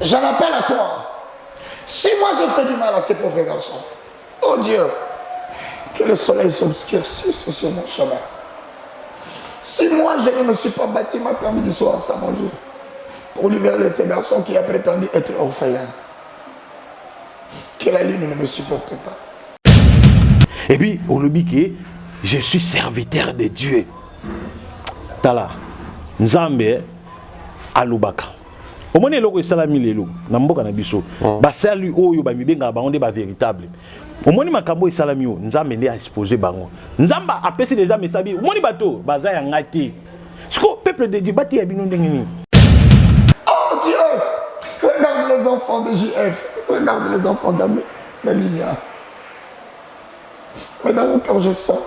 J'en appelle à toi. Si moi je fais du mal à ces pauvres garçons, oh Dieu, que le soleil s'obscurcisse sur mon chemin. Si moi je ne me suis pas bâti matin, midi, soir sans manger, pour libérer ces garçons qui a prétendu être orphelins, que la lune ne me supporte pas. Et puis, on le dit que je suis serviteur de Dieu. Tala, Nzambe, Alubaka. Au moins, il y a salami lelo, namboka na biso. Ba salu oyo ba mibenga ba onde ba véritable. Au moins, makambo et salami o, Nzambe ne a exposé bango. Nzamba a passé déjà mes sabi. Au moins, bato, baza ya ngati. Ce que peuple de Dieu bati ya bino ndengeni. Oh Dieu, regarde les enfants de JF, regarde les enfants d'Amélia. Mais dans mon cœur, je sens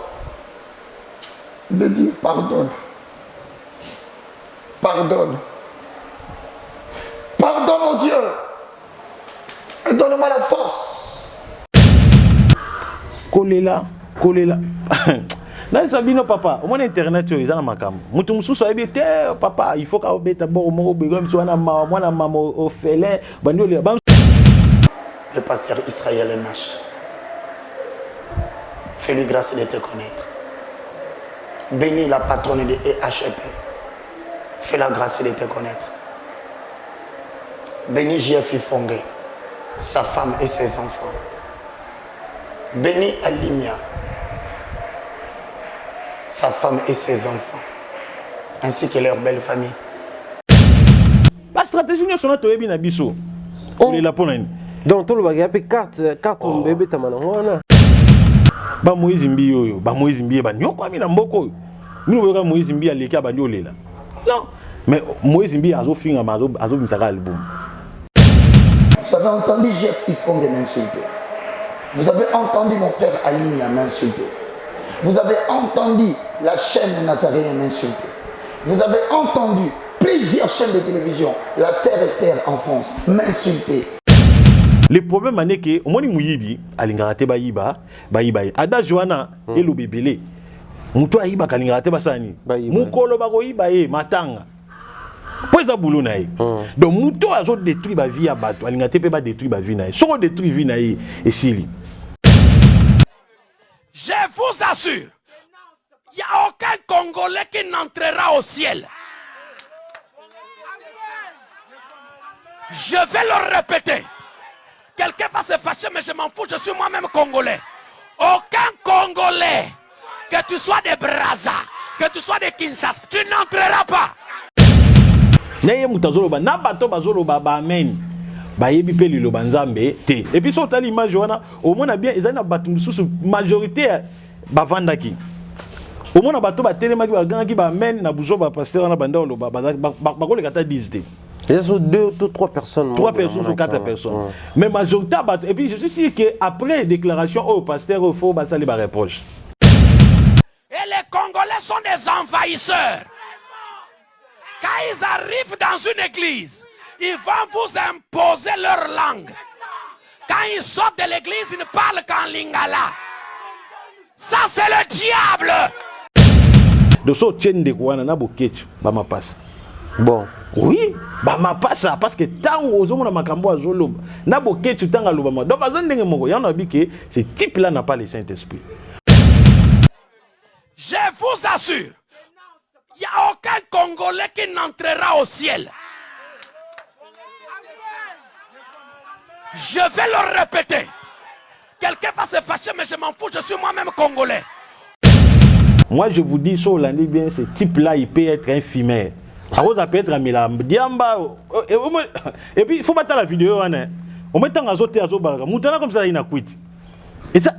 de dire pardonne. Pardonne. Pardonne, oh Dieu. Et donne-moi la force. Kolela. Là, Sabino papa, au moins internet, ils ont ma cam. Moutoum sous ça, papa, il faut qu'on bête d'abord au moment où tu as un maman au félin. Le pasteur Israël Nash. Fais-lui grâce de te connaître. Bénis la patronne de EHEP. Fais la grâce de te connaître. Bénis J.F. Fongue, sa femme et ses enfants. Bénis Alimia, sa femme et ses enfants, ainsi que leur belle famille. La stratégie n'est pas très bien. On est là pour nous. Donc, tout le monde a fait carte bébé tamana. Ba Moïse Mbio, ba Moïse Mbio, ba nyoko ami na mboko. Nous voyons Moïse Mbio aleki ba nyolela. Non, mais Moïse Mbio azo finga azo misaka album. Vous avez entendu Jeff Ifongue m'insulter. Vous avez entendu mon frère Aligna m'insulter. Vous avez entendu la chaîne Nazaréen m'insulter. Vous avez entendu plusieurs chaînes de télévision, la sœur Esther en France, m'insulter. Le problème est que au moins Mouyibi, Alingarate Bayiba, Ada Joana et le bébé. Moutou Ayiba Kalingarate Basani. Moukolo Bagoyiba et Matanga. Poza boulot naï. Donc Moutou a détruit ma vie à bateau. Alingate peut pas détruire ma vie naï. Soit détruit vie naï et Sili. Je vous assure, il n'y a aucun Congolais qui n'entrera au ciel. Je vais le répéter. Quelqu'un va se fâcher, mais je m'en fous, je suis moi-même Congolais. Aucun Congolais, que tu sois de Brazza, que tu sois de Kinshasa, tu n'entreras pas. Naye mutazolo ba na bato bazolo ba amen. Ba yebi pe lilo banzambe te. Et puis sur tali image wana au moins bien ezana bato mususu majorité ba vandaki. Au moins bato ba telema ki ba ganga ki ba amen na buzo ba pasteur na banda lo ba ko le kata 10 te. Il y a 2 ou 3 personnes. 3 personnes ou 4 personnes. Mais majorité bato et puis je suis sûr que après déclaration au pasteur au faux ba ça les ba reproche. Et les Congolais sont des envahisseurs. Quand ils arrivent dans une église, ils vont vous imposer leur langue. Quand ils sortent de l'église, ils ne parlent qu'en lingala. Ça, c'est le diable. De ce tien de quoi na boketch ba ma passe. Bon. Oui, ba ma passe parce que tant aux hommes na makambo azolo na boketch tanga lobama. Donc bazan ndenge moko ya na bi que ce type là n'a pas le Saint-Esprit. Je vous assure, il n'y a aucun Congolais qui n'entrera au ciel. Je vais le répéter. Quelqu'un va se fâcher, mais je m'en fous, je suis moi-même Congolais. Moi, je vous dis, sur l'année bien, ce type-là, il peut être infirmière. Alors, ça peut être un milam. Diamba. Et puis, il faut battre la vidéo. On met un azote à Zobaraka. Moutana comme ça, il a quitté.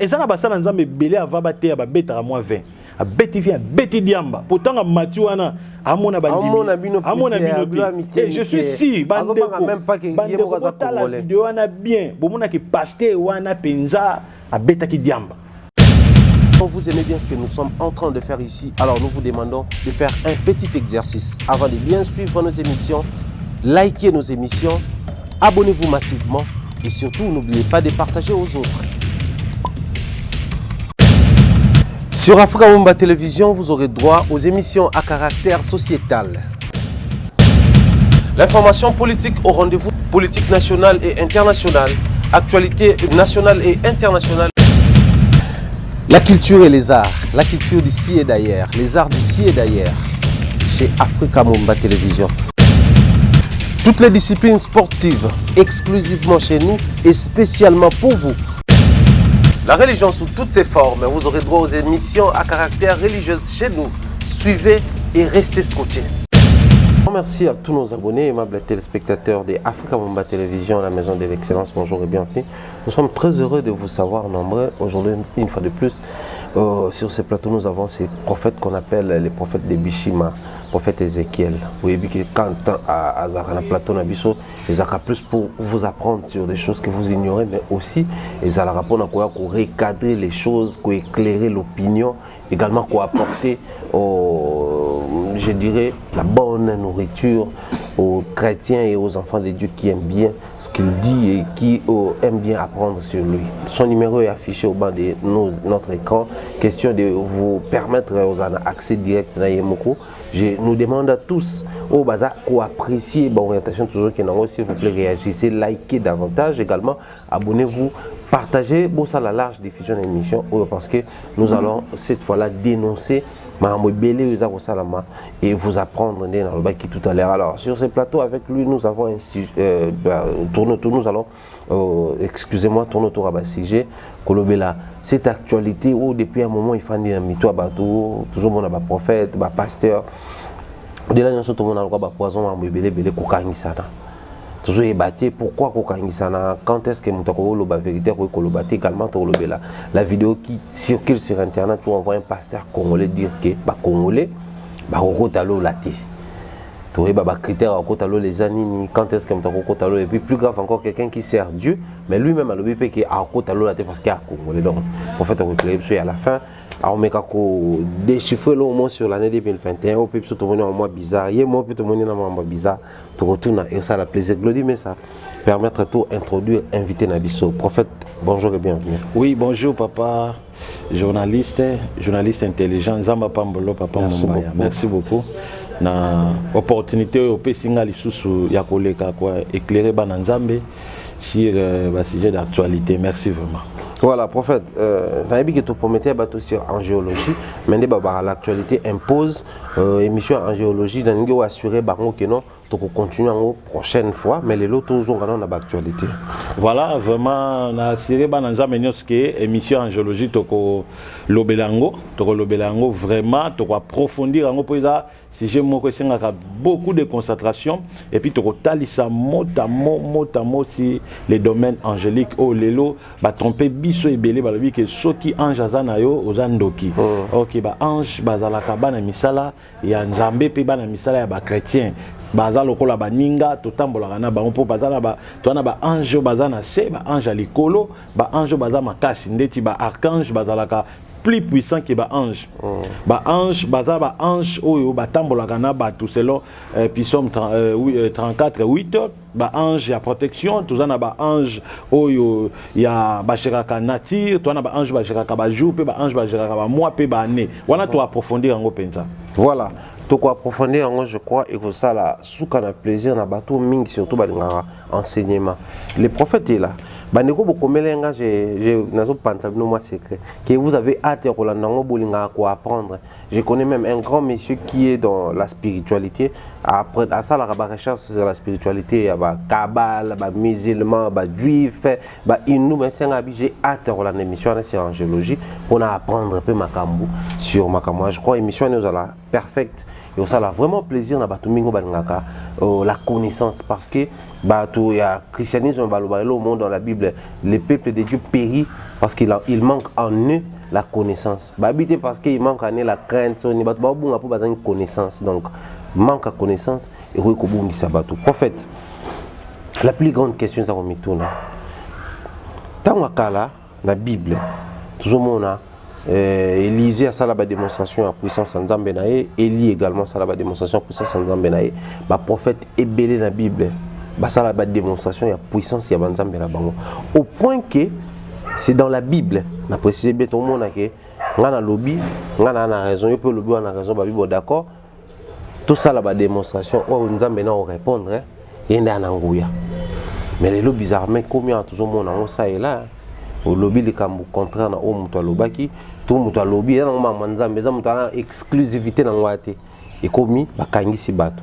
Et ça, n'a pas ça, dans un belé à Vabate, à bête à moins 20. A bêti a bêti diamba. Pourtant à Mathiouana, à mon abandon, à mon ami. Et je suis si bandé. Même pas que la vidéo a bien. Bon mon qui pasté wana penza à bêta qui diamba. Vous aimez bien ce que nous sommes en train de faire ici, alors nous vous demandons de faire un petit exercice avant de bien suivre nos émissions, likez nos émissions, abonnez-vous massivement et surtout n'oubliez pas de partager aux autres. Sur Africa Mumba Télévision, vous aurez droit aux émissions à caractère sociétal. L'information politique au rendez-vous. politique nationale et internationale, actualité nationale et internationale. La culture et les arts, la culture d'ici et d'ailleurs, les arts d'ici et d'ailleurs, chez Africa Mumba Télévision. Toutes les disciplines sportives, exclusivement chez nous et spécialement pour vous. La religion sous toutes ses formes, vous aurez droit aux émissions à caractère religieux chez nous. Suivez et restez scotchés. Merci à tous nos abonnés, aimables téléspectateurs de Africa Mumba Télévision, la maison de l'excellence. Bonjour et bienvenue. Nous sommes très heureux de vous savoir nombreux. Aujourd'hui, une fois de plus, sur ces plateaux, nous avons ces prophètes qu'on appelle les prophètes de Bishima, prophète Ézéchiel. Vous voyez que quand à Zara, plateau Nabiso, ils ont plus pour vous apprendre sur des choses que vous ignorez, mais aussi ils ont rapport pour recadrer les choses, pour éclairer l'opinion, également pour apporter, je dirais, la bonne nourriture aux chrétiens et aux enfants de Dieu qui aiment bien ce qu'il dit et qui aiment bien apprendre sur lui. Son numéro est affiché au bas de notre écran. Question de vous permettre aux accès direct à Yemoko. Je nous demande à tous au bazar qu'on apprécie l'orientation toujours qui est s'il vous plaît, réagissez, likez davantage, également abonnez-vous, partagez ça la large diffusion de l'émission parce que nous allons cette fois-là dénoncer et vous apprendre dans le qui tout à l'heure. Alors sur ce plateau avec lui nous avons un sujet, nous allons tourner autour à Bassige Kolobela. Cette actualité où depuis un moment il faut dire mito bateau toujours mon prophète pasteur de là nous sommes tout le monde a poison à belé kokangisana toujours ébatté pourquoi kokangisana quand est-ce que mutako la vérité ko kolobate également to lobela la vidéo qui circule sur internet où on voit un pasteur congolais dire que congolais kokotalo lati to ba critère kokotalo les anini quand est-ce que mutako kokotalo et puis plus grave encore quelqu'un qui sert Dieu mais lui-même a lobé que kokotalo lati parce qu'il a congolais donc prophète à la fin alors mais quand déchiffrer au moins sur l'année 2021 au peut tout le monde en mois bizarre hier moi tout le monde en mois bizarre tu retournes et ça la plaisir Glody mais ça permettre à tout introduire inviter Nabiso prophète bonjour et bienvenue. Oui bonjour papa journaliste intelligent Zamba Pambolo papa Mombaya merci beaucoup na opportunité au pesinga lisusu ya koleka quoi éclairer bana nzambe sur le sujet d'actualité merci vraiment. Voilà, prophète, que tu promettais sur en géologie, mais l'actualité impose émission en géologie, donc assurer que non, tu continuer en prochaine fois, mais les autres toujours dans l'actualité. Voilà, vraiment, on a assuré que émission en géologie, tu lobelango, vraiment, tu approfondir en opéra. Si j'ai beaucoup de concentration et puis tu as mot à mot si les domaines angéliques oh lelo ba tromper biso et belé ba lobi que ceux qui ange azanayo ozandoki OK ba ange bazalaka bana misala ya nzambe pe bana misala ya ba chrétien baza lokola baninga totambolaka na bango po bazana ba tona ba ange bazana se ba ange likolo ba ange baza makasi ndeti ba archange bazalaka plus puissant que ba ange. Ba ange, baza ba ange oyo batambolaka na batu selon Psaume 34:8. Ba ange ya protection, tozana ba ange oyo ya bashiraka nature, tozana ba ange bashiraka ba jour pe ba ange bashiraka ba mois pe ba année. Wana to approfondir yango penza. Voilà. To ko approfondir yango je crois et que ça la souka na plaisir na bateau mingi surtout ba enseignement. Les prophètes est là. Bandeko bokomelenga j'ai nazo pensa bino moi secret que vous avez hâte ya kolandango bolinga ko apprendre. Je connais même un grand monsieur qui est dans la spiritualité après à ça la recherche sur la spiritualité ya ba kabbale ba musulman ba juif ba inou mais c'est ngabi j'ai hâte ya kolanda émission sur angélologie pour apprendre un peu makambo sur makambo. Je crois émission nous la perfecte et ça a vraiment plaisir na batu mingo balingaka la connaissance parce que il y a christianisme au monde dans la Bible les peuples de Dieu périssent parce qu'il manque en eux la connaissance parce qu'il manque en eux la crainte une connaissance donc manque de connaissance et prophète la plus grande question c'est qu'on tant kala la Bible toujours mon Élisée a ça la démonstration en puissance en Zambenae, Élie également ça la démonstration en puissance en Zambenae, ba prophète ébélé dans la Bible, ba ça la démonstration en puissance ya Banzambe na bango. Au point que c'est dans la Bible, na précisé bien tout le monde que ngana lobby, ngana na raison, il peut lobby on a raison ba Bible d'accord. Tout ça la démonstration, oh Nzambe na répondre, yenda na nguya. mais les lobbies bizarrement combien tout le monde en ça et là au lobby les cambo contraire na o muto lobaki tout muto lobby na ngoma nzambe za muto na exclusivité na ngwate et komi bakangisi bato.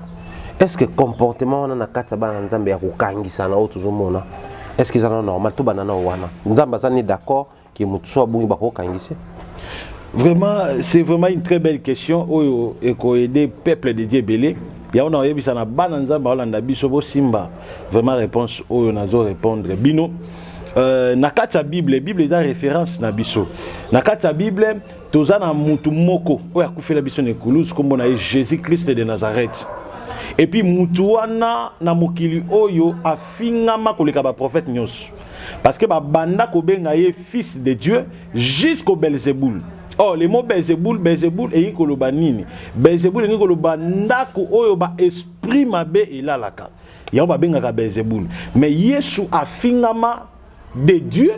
Est-ce que comportement on a kata bana nzambe ya kokangisa na o tout le monde est-ce que ça normal tout banana wana nzamba ça ni d'accord que muto so bungi bakokangisa? Vraiment, c'est vraiment une très belle question. Oyo eko aider peuple de Dieu belé. Ya on a yebi ça na bananza ba Holanda biso simba. Vraiment réponse oyo nazo répondre bino. Na kati ya Bible eza référence na biso. Na kati ya Bible toza na mutu moko oyo akufela biso ne kuluzu kombo na Jésus-Christ de Nazareth. Et puis mutu wana na mokili oyo afingama koleka ba prophète nyos. Parce que ba banda ko benga ye fils de Dieu jusqu'au Belzéboul. Oh, le mot Belzéboul et koloba nini. Belzéboul et koloba ndako oyo ba esprit mabe ilalaka. Ya ba benga ka Belzéboul. Mais Yesu afingama de Dieu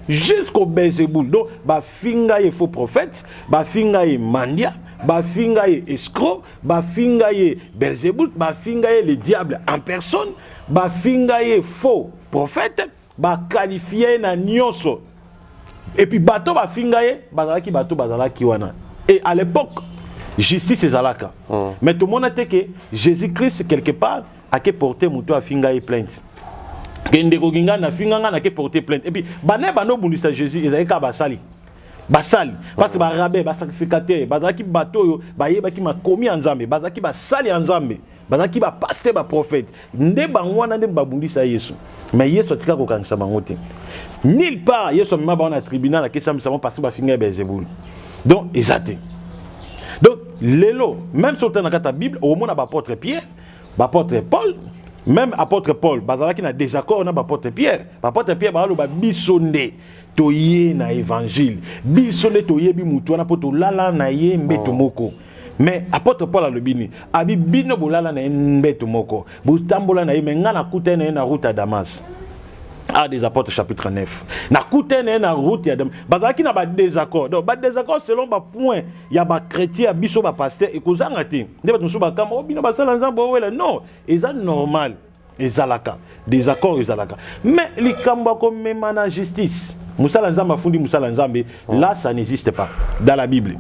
jusqu'au Belzéboul. Donc ba finga ye faux prophète, ba finga ye mandia, ba finga ye escroc, ba finga ye Belzéboul, ba finga ye le diable en personne, ba finga ye faux prophète, ba qualifier na nyonso. Et puis bateau ba fingaye bazalaki bateau bazalaki wana. Et à l'époque justice ezalaka. Mais tout le monde a dit que Jésus-Christ quelque part a que porter muto a fingaye plainte. Kende ko ginga na finganga na que porter plainte. Et puis bané bano bundisa Jésus ezalaka basali. Basali parce que ba rabé ba sacrificateur bazalaki bateau yo ba yebaki makomi nzambe bazalaki basali nzambe. Bazalaki ba pasteur ba prophète. Nde bangwana nde babundisa Yesu. Mais Yesu atika ko kangisa bango te. Nulle part, Yesu m'a ba na tribunal qui ça me passer ba finga Belzéboul. Donc exact. Donc lelo même sur ta Bible au monde ba apôtre Pierre, ba apôtre Paul, même apôtre Paul, bazalaki na désaccord na ba apôtre Pierre. Ba apôtre Pierre ba lo ba bisonde toye na évangile. Bisonde toye bi mutu na poto lala na ye mbeto moko. Mais apôtre Paul a le bini abi bino bolala na mbeto moko. Bu tambola na ye menga na kutena na route à Damas. Ah, des apôtres chapitre 9. Na koutene na route ya dem. Bazaki na ba désaccord. Donc ba désaccord selon ba point ya ba chrétien biso ba pasteur et kozanga te. Ndeba tunso ba kama obino ba sala nzambo wela non, eza normal. Ezalaka. Désaccord ezalaka. Mais li kamba comme même na justice. Musala nzamba fundi musala nzambe, là ça n'existe pas dans la Bible.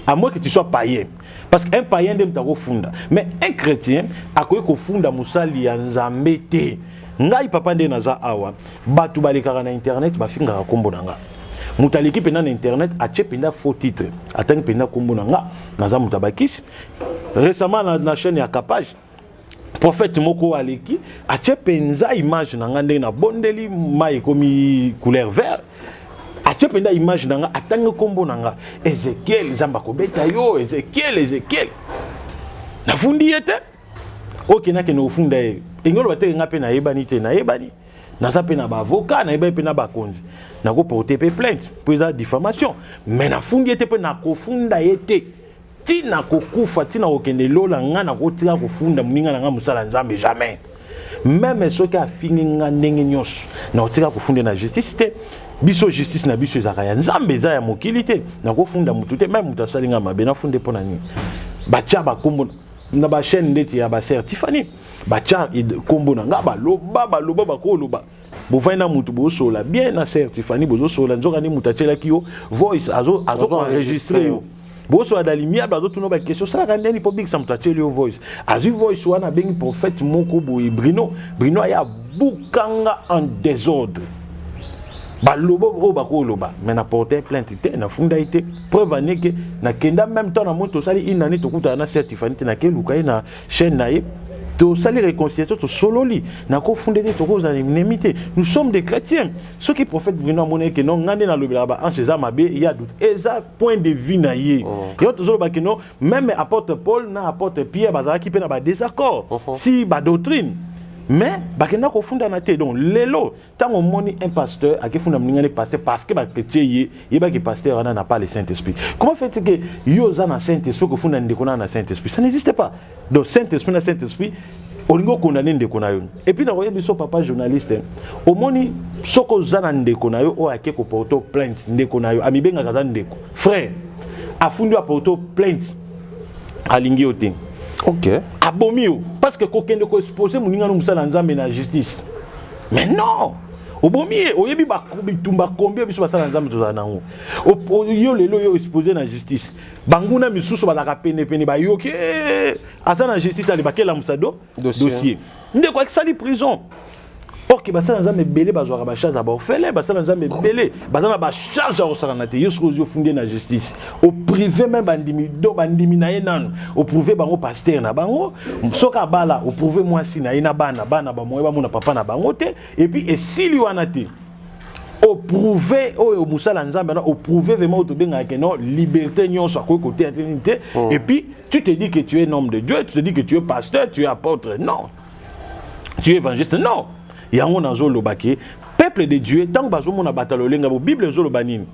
À moins que tu sois païen. Parce qu'un païen dem ta funda. Mais un chrétien a ko funda musali ya nzambe te. Ngai papa nde naza awa batu balekaka na internet bafingaka kombo nanga mutaliki pena na internet ache penda faux titre atangi penda kombo nanga naza mutabakisi récemment na chaîne ya Capage prophète moko aleki ache penza image nanga nde na bondeli mai komi couleur vert ache penda image nanga atangi kombo nanga Ezekiel nzamba kobeta yo Ezekiel na fundi yete OK na ke no funda e engolo bateke ngape na yebani te na yebani na sa pe na ba avocat na yebani pe na ba konzi na ko porter pe plainte pour ça diffamation mais na fundi ete pe na ko funda yete ti na ko kufa ti na okende lola nga na ko tira ko funda muninga na nga musala nzambe jamais même ceux qui a fini nga ndenge nyos na otira ko funda na justice te biso justice na biso ezaka ya nzambe za ya mokili te na ko funda mutu te même mutu asalinga mabe na funde pona ni bacha ba kombo na ba chaîne ndeti ya ba sœur Tiffany bacha kombo na nga baloba bakoloba bovana mutu bosola bien na sœur Tiffany bozosola nzoka ni mutu achela ki yo voice azo enregistrer yo bosola da lumière bazo tuno ba question ça ka ndeni public ça mutu achela yo voice azu voice wana bengi prophète moko boye Bruno aya bukanga en désordre baloba bakoloba mais na porter plainte te na funda ite preuve aneke na kenda même temps na moto sali inani to kuta na certificat na ke lukai na chaîne na ye to sali réconciliation to sololi na ko funda te to ko za nemité nous sommes des chrétiens ceux qui prophète Bruno monnaie que non ngande na lobela ba en chez mabe il y a doute eza point de vue na ye yo to zolo ba que non même apôtre Paul na apôtre Pierre bazala ki pe na ba désaccord si ba doctrine. Mais bakenda ko funda na te donc lelo tango moni un pasteur a ke funda mningane pasteur parce que ba chrétien ye ba ke pasteur n'a pas le Saint-Esprit. Comment fait-il que yo za na Saint-Esprit ko funda ndeko na Saint-Esprit? Ça n'existe pas. Donc Saint-Esprit olingo condamner ndeko na yo. Et puis na roye biso papa journaliste au moni soko za na ndeko na yo o ake ko porto plainte ndeko na yo amibenga kaza ndeko. Frère a fundu a porto plainte alingi oting. OK. Abomio parce que kokende ko exposer muninga no musala nzambe na justice. Mais non. Au bomier, au yebi ba tumba combien biso basala nzambe tozala nango. Yo lelo yo exposé na justice. Banguna misusu balaka pene ba yoke asa na justice ali bakela musado dossier. Ndeko akisali prison. Ok, basala nzambe belé bazwaka ba charge ba ofele, basala nzambe belé, bazana ba charge au saranate yesko yo fondé na justice. Au privé même bandimi na ye nanu, au privé bango pasteur na bango, soka bala au privé moi si na ina bana ba moyeba mona papa na bango te et puis et sili wana te. Au prouver au musala nzambe au prouver vraiment au benga que non liberté nyonso ko côté éternité et puis tu te dis que tu es homme de Dieu, tu te dis que tu es pasteur, tu es apôtre. Non. Tu es évangéliste. Non. Yango nazo lobaki peuple de Dieu tant bazo mona batalo lenga bo Bible zo lobanini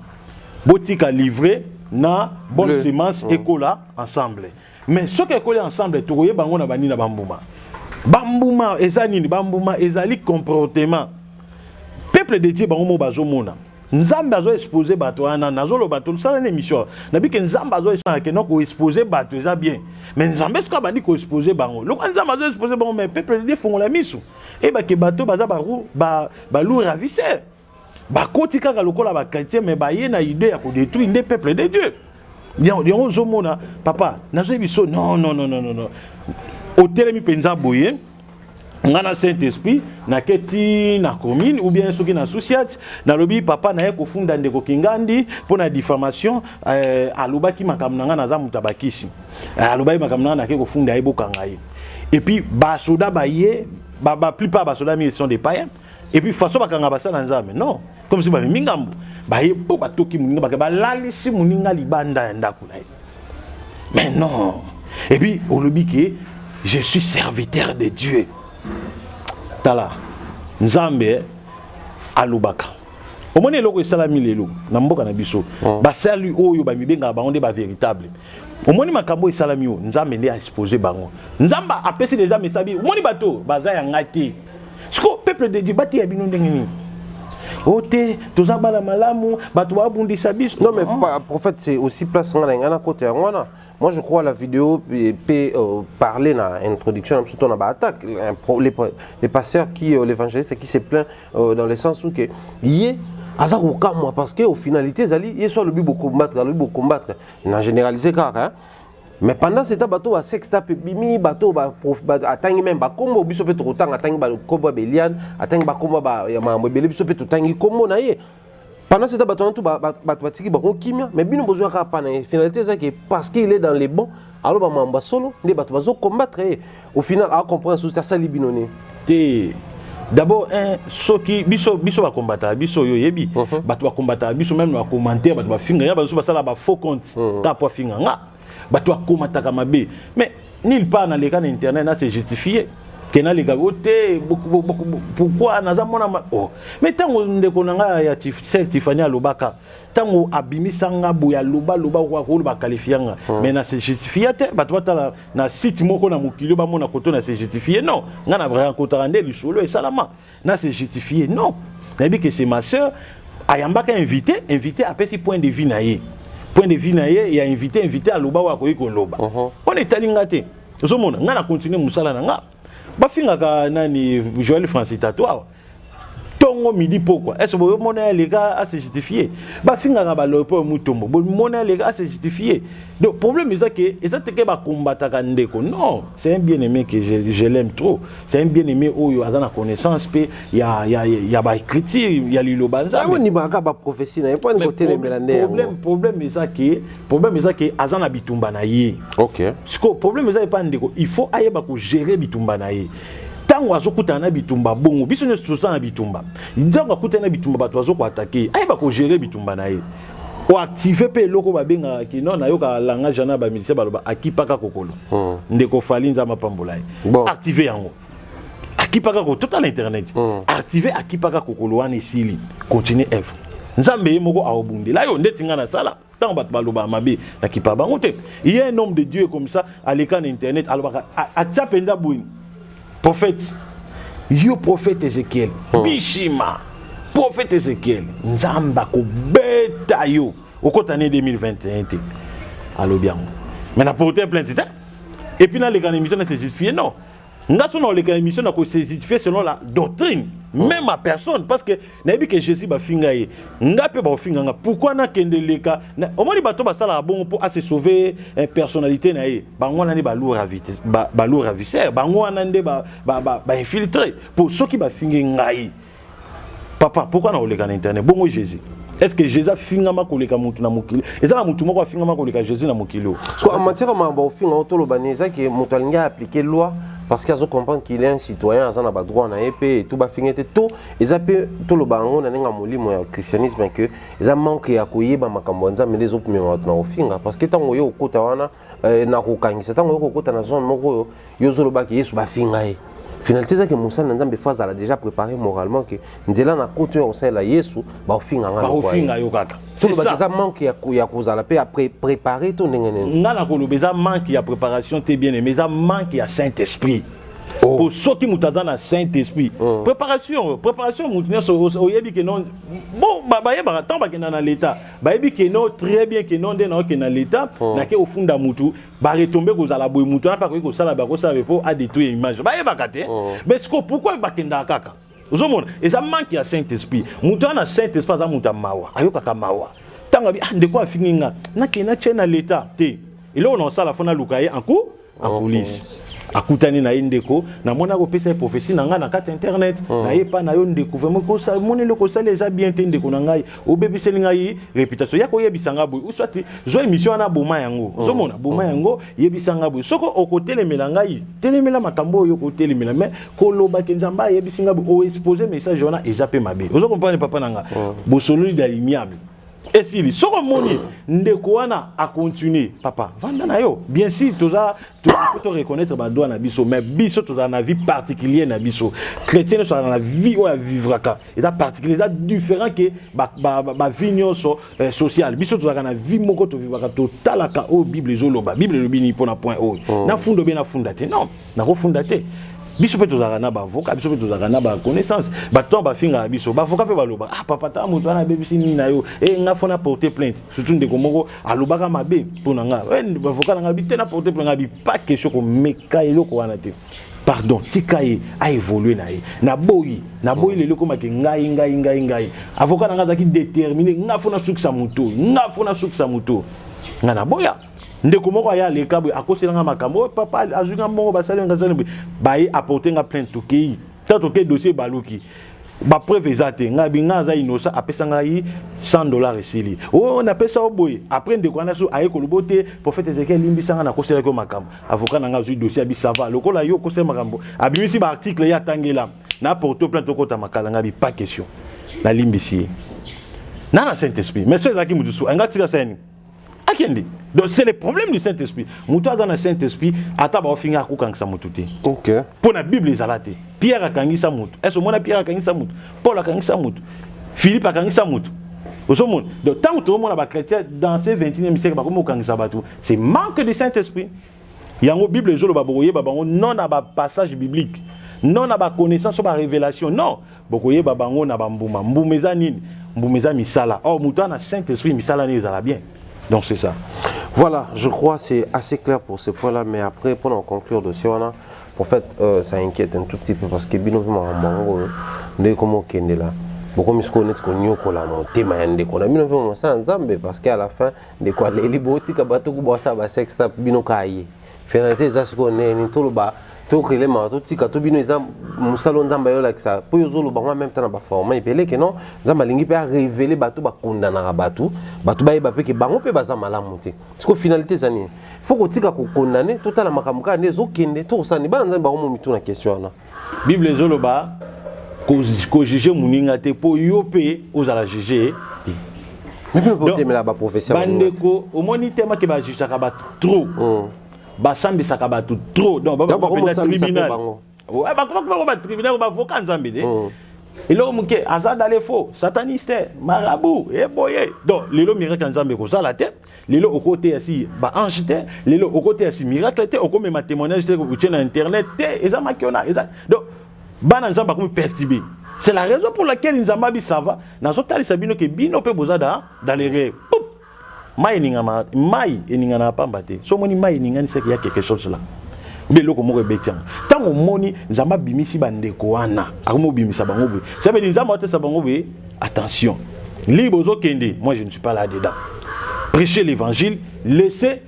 botika livré na bonne semence écola ensemble mais ce que écola ensemble tokoye bango na bani na bambuma ezanini bambuma ezali comportement peuple de Dieu bango mo bazo mona nzambe azo exposer bato ana nazo lo bato ça une émission na bi que nzambe azo exposer bato ça bien mais nzambe ce ko bani ko exposer bango le nzambe azo exposer bango mais peuple de Dieu font la misu et ba ke bato baza ba lou ravisseur ba kotika ka lokola ba chrétien mais ba ye na idée ya ko détruire des peuples de Dieu yango zomona papa nazo biso non au telemi penza boye ngana Saint-Esprit na keti na commune ou bien soki na associate na lobi papa na ye ko funda ndeko kingandi pona diffamation alobaki makamna ngana za mutabakisi alobaki makamna na ke ko funda eboka ngai et puis ba soda ba ye ba plupart ba soda mi sont des païens et puis façon bakanga basala nzambe non comme si ba mingambo ba ye po batoki muninga ba lalisi muninga libanda ndako na ye mais non et puis on lobi que je suis serviteur de Dieu. Tala nzambe alubaka omoni eloko esalami lelo na mboka na biso basali oyo bamibenga bango nde ba véritable omoni makambo esalami o nzambe nde a exposé bango nzamba apesi déjà mesabi omoni bato baza ya ngati siko peuple de Dieu bati ya bino ndenge nini ote toza bala malamu bato babundisa biso non mais prophète c'est aussi place ngana côté ngwana. Moi, je crois que la vidéo peut parler dans l'introduction, surtout dans l'attaque. Les pasteurs, l'évangéliste qui se plaint dans le sens où il est parce qu'au finalité, il y a soit le but de combattre, il a généralisé car. Mais pendant ce temps, bateau a sexe tape bimi, bateau atteint même combo, biso peut autant atteindre combo bélian, atteindre combo mobile, biso peut atteindre combo naïe. Pendant ce temps, mais bien besoin de finalité, c'est parce qu'il est dans les bons, alors il solo, il va combattre. Au final, à comprendre ce que ça libinone. D'abord, ceux qui biso va combattre, biso yo yebi, va combattre, biso même va commenter, va finir, va faux compte, t'as pas finir, va combattre comme bé. Mais nulle part dans les cas d'internet, c'est justifié. Pourquoi mais tant on ya Tiffany Alobaka tant abimi sanga boya loba ko qualifianga mais na c'est justifié na site moko na mokilo ba mona koto na c'est justifié non ngana vraiment kotarande lisolo et salama na c'est justifié non na bi que c'est ma sœur ayambaka invité après si point de vue na ye il a invité à loba wa ko loba on est alingate zo mona ngana continuer musala na nga bafinga ka nani Joël Francis Tatoa tongo midi pourquoi est-ce que vous monnaie les gars à se justifier bafinga ka balopo mutombo monnaie les gars à se justifier donc problème est ça que ba combattre ka ndeko non c'est un bien-aimé que je l'aime trop c'est un bien-aimé oyo azana connaissance pe ya ba écriture ya lilo banza mais ni ba ka prophétie na pas côté les mélandais problème est ça que azana bitumba na ye OK siko problème est ça pas ndeko il faut ayeba ko gérer bitumba na ye tango azokuta na bitumba bongo biso ne sosa na bitumba ndango akuta na bitumba bato azoko attaquer ayeba ko gérer bitumba na ye o activer pe loko babenga ki non na yoka langage na ba militaire baloba akipaka kokolo ndeko falinza mapambola activer yango akipaka ko total internet activer akipaka kokolo wana esili continuer œuvre nzambe moko aobundela yo ndetinga na sala tant bat baloba mabe akipa bango te il y a un homme de Dieu comme ça à l'écran internet aloba a tchapenda bouin prophète, yo prophète Ézéchiel, Bishima, prophète Ézéchiel, Nzamba ko beta yo, au côté année 2021. Allo bien. Mais n'a porté plainte, et puis dans les grandes émissions, c'est justifié, non. Nous avons les grandes émissions, c'est justifié selon la doctrine. même ma personne parce que nayebi que Jésus ba finga ye ngape ba finga nga pourquoi na kendeleka au moins bato ba sala bon pour se sauver personnalité na ye bango na ni ba lourd ravisseur bango na nde ba infiltrer pour ceux qui ba finga ngai papa pourquoi na oleka na internet bongo Jésus est-ce que Jésus finga ma koleka mutu na mokili ezala mutu moko finga ma koleka Jésus na mokili parce que en matière ma ba finga otolo baneza que mutu alinga appliquer loi parce qu'ils ont compris qu'il est un citoyen, ils ont le droit à épée et tout va finir tout. Ils ont tout le bango na nenga molimo ya christianisme que ils ont manqué à koyeba makambonza mais les autres mais na ofinga parce que tango yo okota wana na kokangisa tango yo okota na zone moko yo zoloba ki Yesu ba finga e. Finalité c'est que Moussa Nzambe phase a déjà préparé moralement que nzela na koto yo sala Yesu ba ofinga nga ba ofinga yo kaka. C'est ça. Ça manque ya kozala pe après préparer tout ndengene. Ngana ko lobeza manque ya préparation t'es bien mais ça manque ya Saint-Esprit. Pour ceux qui m'ont na Saint-Esprit. Préparation moutinyo so yebi que non bon ba yeba tant ba kena na l'état. Ba yebi que non très bien que non na que na l'état na ke au fond da mutu ba retomber ko zala boy mutu na pas ko sala ba ko sala pour à détruire image. Ba yeba kate. Mais pourquoi ba kenda kaka? Ozomona et ça manque ya Saint-Esprit. Mutu na Saint-Esprit za muta mawa. Ayo kaka mawa. Tanga bi ndeko afinga na kena chena l'état te. Et là on sala fona lukaye en police. Akutani na indeko na mona ko pesa prophétie na nga na carte internet na yepa na yo ndeko vraiment ko sa moni le ko sa les a bien te ndeko na ngai obebiseli ngai réputation ya ko yebisanga boy ou soit zo émission na boma yango zo mona boma yango yebisanga boy soko okotelemela ngai telemela makambo yo ko telemela mais ko loba ke nzamba yebisinga boy o exposer message wana ezape mabe ozo comprendre papa nanga bo solide d'amiable. Et si les soromoni ndekwana a continuer papa vanda na yo bien sûr tu faut reconnaître ba doit na biso mais biso tu na vie particulière na biso chrétien so na vie ou à vivre ka et ça particulier ça différent que ba vignon social biso tu na vie moko to vivre ka total ka o bible zoloba bible lobi ni pona point o na fundo bien na fundate non na ko fundate biso pe tozaka na ba avocat biso pe tozaka na ba connaissance ba to ba finga biso ba avocat pe ba loba ah papa ta mutu ana bebisi ni na yo e nga fona porter plainte surtout ndeko moko alobaka mabe pona nga ba avocat nga bi te na porter plainte nga bi pas question ko meka eloko wana te pardon tikaye a évolué na boyi lelo ko make ngai avocat nga zaki déterminé nga fona sukisa mutu nga na boya ndeko moko aya leka boy akoselanga makambo papa azuka mbongo basale ngazale bayi apporter nga plainte toki tato ke dossier baluki ba preuve ezate nga binga za inosa apesa nga yi $100 esili on apesa oboy après ndeko ana so aye kolobote prophète Ezekiel limbisanga na kosela ko makambo avocat nanga zu dossier abi sava lokola yo kosela makambo abimisi ba article ya tangela na porter plainte okota makala nga bi pas question na limbisi na Saint-Esprit mais so ezaki mudusu anga tika seni akende. Donc c'est le problème du Saint-Esprit. Mouta dans le Saint-Esprit, ataba ofinga akukangisa mututi. OK. Pour la Bible ezalate. Pierre akangisa mutu. Est-ce que Pierre akangisa mutu? Paul akangisa mutu. Philippe akangisa mutu. Osomon. Donc tant que tout le monde a chrétien dans ce 21e siècle ba komo okangisa batu, c'est manque de Saint-Esprit. Yango Bible ezolo ba boye ba bango non na ba passage biblique. Non na ba connaissance ba révélation. Non. Bokoye ba bango na ba mbuma. Mbumeza nini? Mbumeza misala. Oh muta na Saint-Esprit misala ni ezala bien. Donc c'est ça. Voilà, je crois que c'est assez clair pour ce point-là, mais après, pour en conclure de ce là, en fait, ça inquiète un tout petit peu parce que bien évidemment, comment on est là. Beaucoup de connaissent qu'on y a la montée, mais on a mis un peu ça ensemble parce qu'à la fin, de quoi les libotiques à bateau pour ça, va s'extra binocaille. Finalité, ça ce qu'on est, tout le bas. Tout élément tout tika tout bino eza musalo nzamba yo like ça po yozolo bango même temps na ba format epele que non nzamba lingi pe révéler bato ba kondana bato ba yeba pe que bango pe baza malamu te parce que finalité ça ni faut ko tika ko condamner tout à la makamuka ndezo kende to ça ni ba nzamba bango mitu na question na bible ezolo ba ko juger muninga te po yo pe ozala juger mais peut temer ba professeur bandeko au moni tema ke ba juger ka ba trop basambi sakabatu trop donc ba tribunal ouais ba tribunal ba avocat nzambe de et là muke azada le faux sataniste marabout et boye donc lelo miracle nzambe ko sala te lelo au côté asi ba ange te lelo au côté asi miracle te au comme ma témoignage te ko na internet te eza makiona eza donc bana nzamba comme perturbé c'est la raison pour laquelle nzamba bi ça va na zotali sabino ke bino pe bozada dans les rêves mai eninga na pamba te so moni mai eninga ni c'est qu'il y a quelque chose là de loko moko betiam tango moni nzamba bimisi bandeko wana akomo bimisa bango boye ça veut dire nzamba otesa bango boye attention libre zo kende moi je ne suis pas là dedans prêcher l'évangile laisser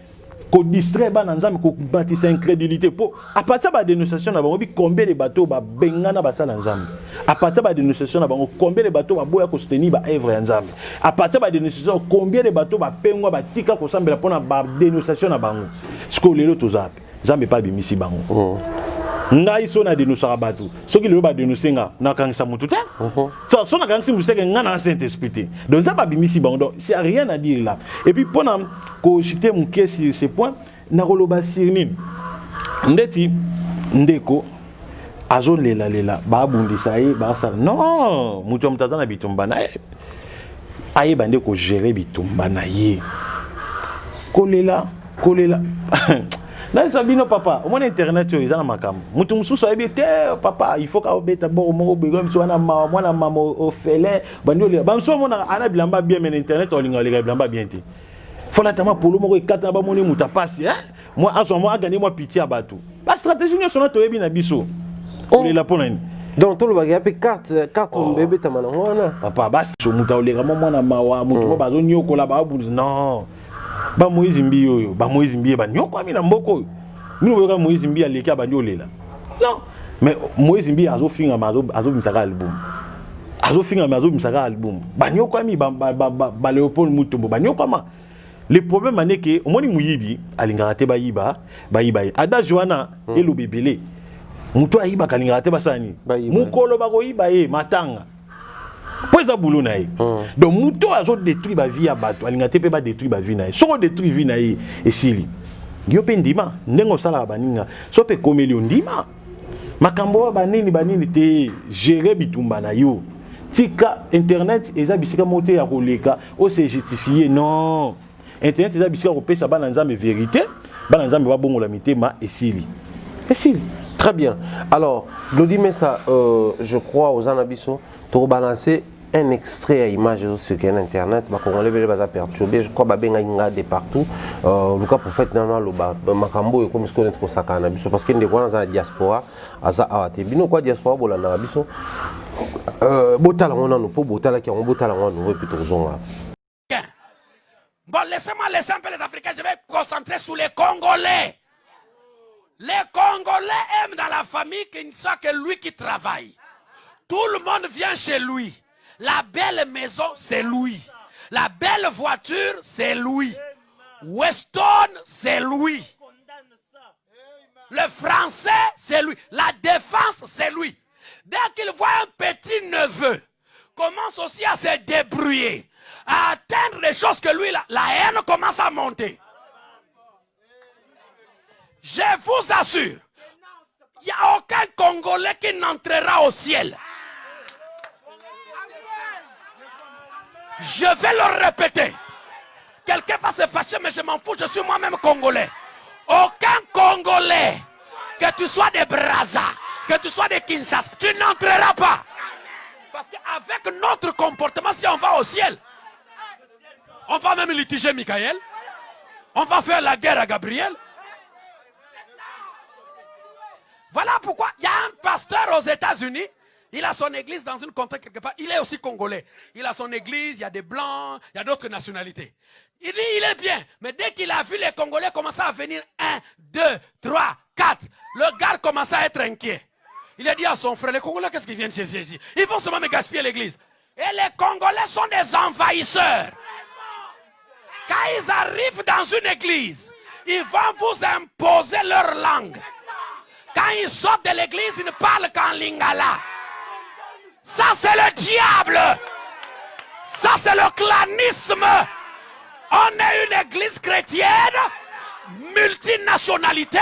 ko distraire ba nzambe ko bâtir incrédulité pour à partir ba dénonciation na bango bi combien de bateaux ba bengana ba sala nzambe à partir ba dénonciation na bango combien de bateaux ba boya ko soutenir ba œuvre ya nzambe à partir ba dénonciation combien de bateaux ba pengwa ba tika ko sambela pona ba dénonciation na bango sko lelo tozape nzambe pa bimisi bango ngai so na dénoncer bateau soki lelo ba dénoncer nga na kangisa mutu te so na kangisa mutu nga na Saint-Esprit donc ça ba bimisi bango donc c'est rien à dire là et puis pona ko chiter mon pied sur ce point na koloba sirni ndeti ndeko azo lela ba bundisa ye ba sa non mutu mutata na bitumba na aye bande ko gérer bitumba na ye kolela là sabino papa au moins internet yo izana makam mutu mususu ayebite papa il faut ka obeta bo mo bego mso wana mwana mama ofele bandi ole ba mso mona ana bilamba bien mais internet olinga le bilamba bien ti fola tama polo moko ekata ba moni muta passe moi aso moi gagner moi pitié à batou ba stratégie nyo sona to yebi na biso on est là pour nani donc tout le bagage pe carte on bébé tamana wana papa ba so muta ole mwana mawa mutu ba zo nyokola ba bu non ba Moïse Mbi oyo ba Moïse Mbi ba nyoko ami na mboko mino boyoka Moïse Mbi aleki abandi olela non mais Moïse Mbi azo finga azo misaka album ba nyoko ami ba Léopold Mutombo ba nyoko ama le problème ane que omoni muyibi alingaka te ba yiba ada Joana elo bebele muto ayiba kalingaka te basani mukolo ba ko yiba matanga Poza boulot naï. Donc muto azo détruit ba vie à bato, alinga te pe ba détruit ba vie naï. So détruit vie naï et sili. Yo pe ndima, ndengo sala baninga. So pe komeli ndima. Makambo banini te gérer bitumba na yo. Tika internet eza bisika moté ya koleka, o se justifier non. Internet eza bisika ko pesa bana nzambe vérité, bana nzambe ba bongo la mitema et sili. Et sili. Très bien. Alors, Glody Messa, je crois aux Anabiso, pour balancer un extrait à image sur Internet, bah, on lève les bases perturbées, je crois que bah, de partout. Le cas pour fait dans le Makambo et comme ce qu'on est pour ça Anabiso, parce qu'il y a des gens dans la diaspora, à ça à Tébino, quoi diaspora, pour l'Anabiso. Botal, on a nos pots, botal, qui ont botal, on a nos plutôt zonga. Bon, laissez-moi laisser un peu les Africains, je vais me concentrer sur les Congolais. Les Congolais aiment dans la famille qu'il ne soit que lui qui travaille. Tout le monde vient chez lui. La belle maison, c'est lui. La belle voiture, c'est lui. Weston, c'est lui. Le français, c'est lui. La défense, c'est lui. Dès qu'il voit un petit neveu, commence aussi à se débrouiller, à atteindre les choses que lui, la haine commence à monter. Je vous assure, il n'y a aucun Congolais qui n'entrera au ciel. Je vais le répéter. Quelqu'un va se fâcher, mais je m'en fous, je suis moi-même Congolais. Aucun Congolais, que tu sois des Brazza, que tu sois des Kinshasa, tu n'entreras pas. Parce qu'avec notre comportement, si on va au ciel, on va même litiger Michael, on va faire la guerre à Gabriel. Voilà pourquoi il y a un pasteur aux États-Unis, il a son église dans une contrée quelque part, il est aussi congolais. Il a son église, il y a des blancs, il y a d'autres nationalités. Il dit il est bien, mais dès qu'il a vu les Congolais commencer à venir 1, 2, 3, 4, le gars commence à être inquiet. Il a dit à son frère, les Congolais, qu'est-ce qu'ils viennent chez Jésus? Ils vont seulement me gaspiller l'église. Et les Congolais sont des envahisseurs. Quand ils arrivent dans une église, ils vont vous imposer leur langue. Quand ils sortent de l'église, ils ne parlent qu'en lingala. Ça, c'est le diable. Ça, c'est le clanisme. On est une église chrétienne, multinationalité.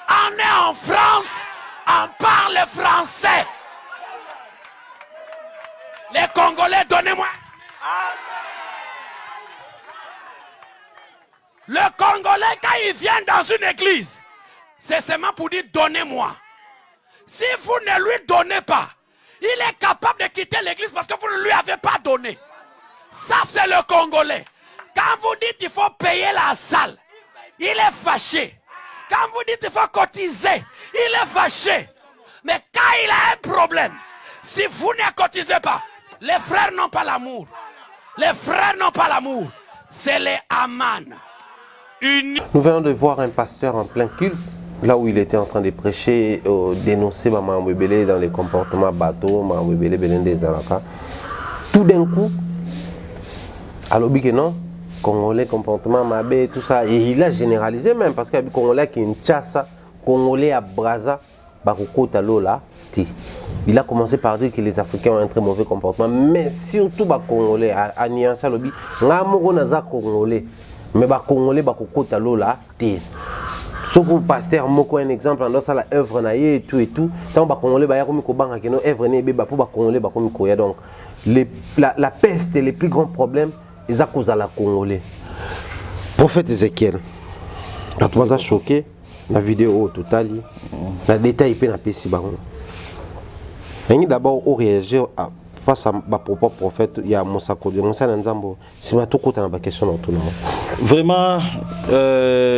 On est en France, on parle français. Les Congolais, donnez-moi. Le Congolais, quand il vient dans une église, c'est seulement pour dire donnez-moi. Si vous ne lui donnez pas, il est capable de quitter l'église parce que vous ne lui avez pas donné. Ça, c'est le Congolais. Quand vous dites qu'il faut payer la salle, il est fâché. Quand vous dites qu'il faut cotiser, il est fâché. Mais quand il a un problème, si vous ne cotisez pas, les frères n'ont pas l'amour. Les frères n'ont pas l'amour. C'est les Aman. Nous venons de voir un pasteur en plein culte, là où il était en train de prêcher, dénoncer Maman Webele dans les comportements bateaux, Maman Webele Belende Zaraka. Tout d'un coup, alors que non, Congolais, comportement Mabé, tout ça, et il a généralisé même, parce qu'il y a des Congolais qui ont Tchassa, Congolais à Braza, Bakoko Talola, il a commencé par dire que les Africains ont un très mauvais comportement, mais surtout les Congolais, à Niansa Lobi, Namoro Naza Congolais, mais les Congolais, Bakoko Talola, sauf que le pasteur Moko un exemple, dans sa œuvre naïe et tout, tant les Congolais, ils ont mis une œuvre naïe, pour les Congolais, donc la peste et les plus grands problèmes, ils ont causé la Congolais. Prophète Ézéchiel, quand tu vas choqué, la vidéo au total, le détail est PC. D'abord, on réagit face à ma propre prophète, il y a Moussa Kodjo, Moussa Nzambo. C'est ma tout côté dans la question dans tout le monde. Vraiment,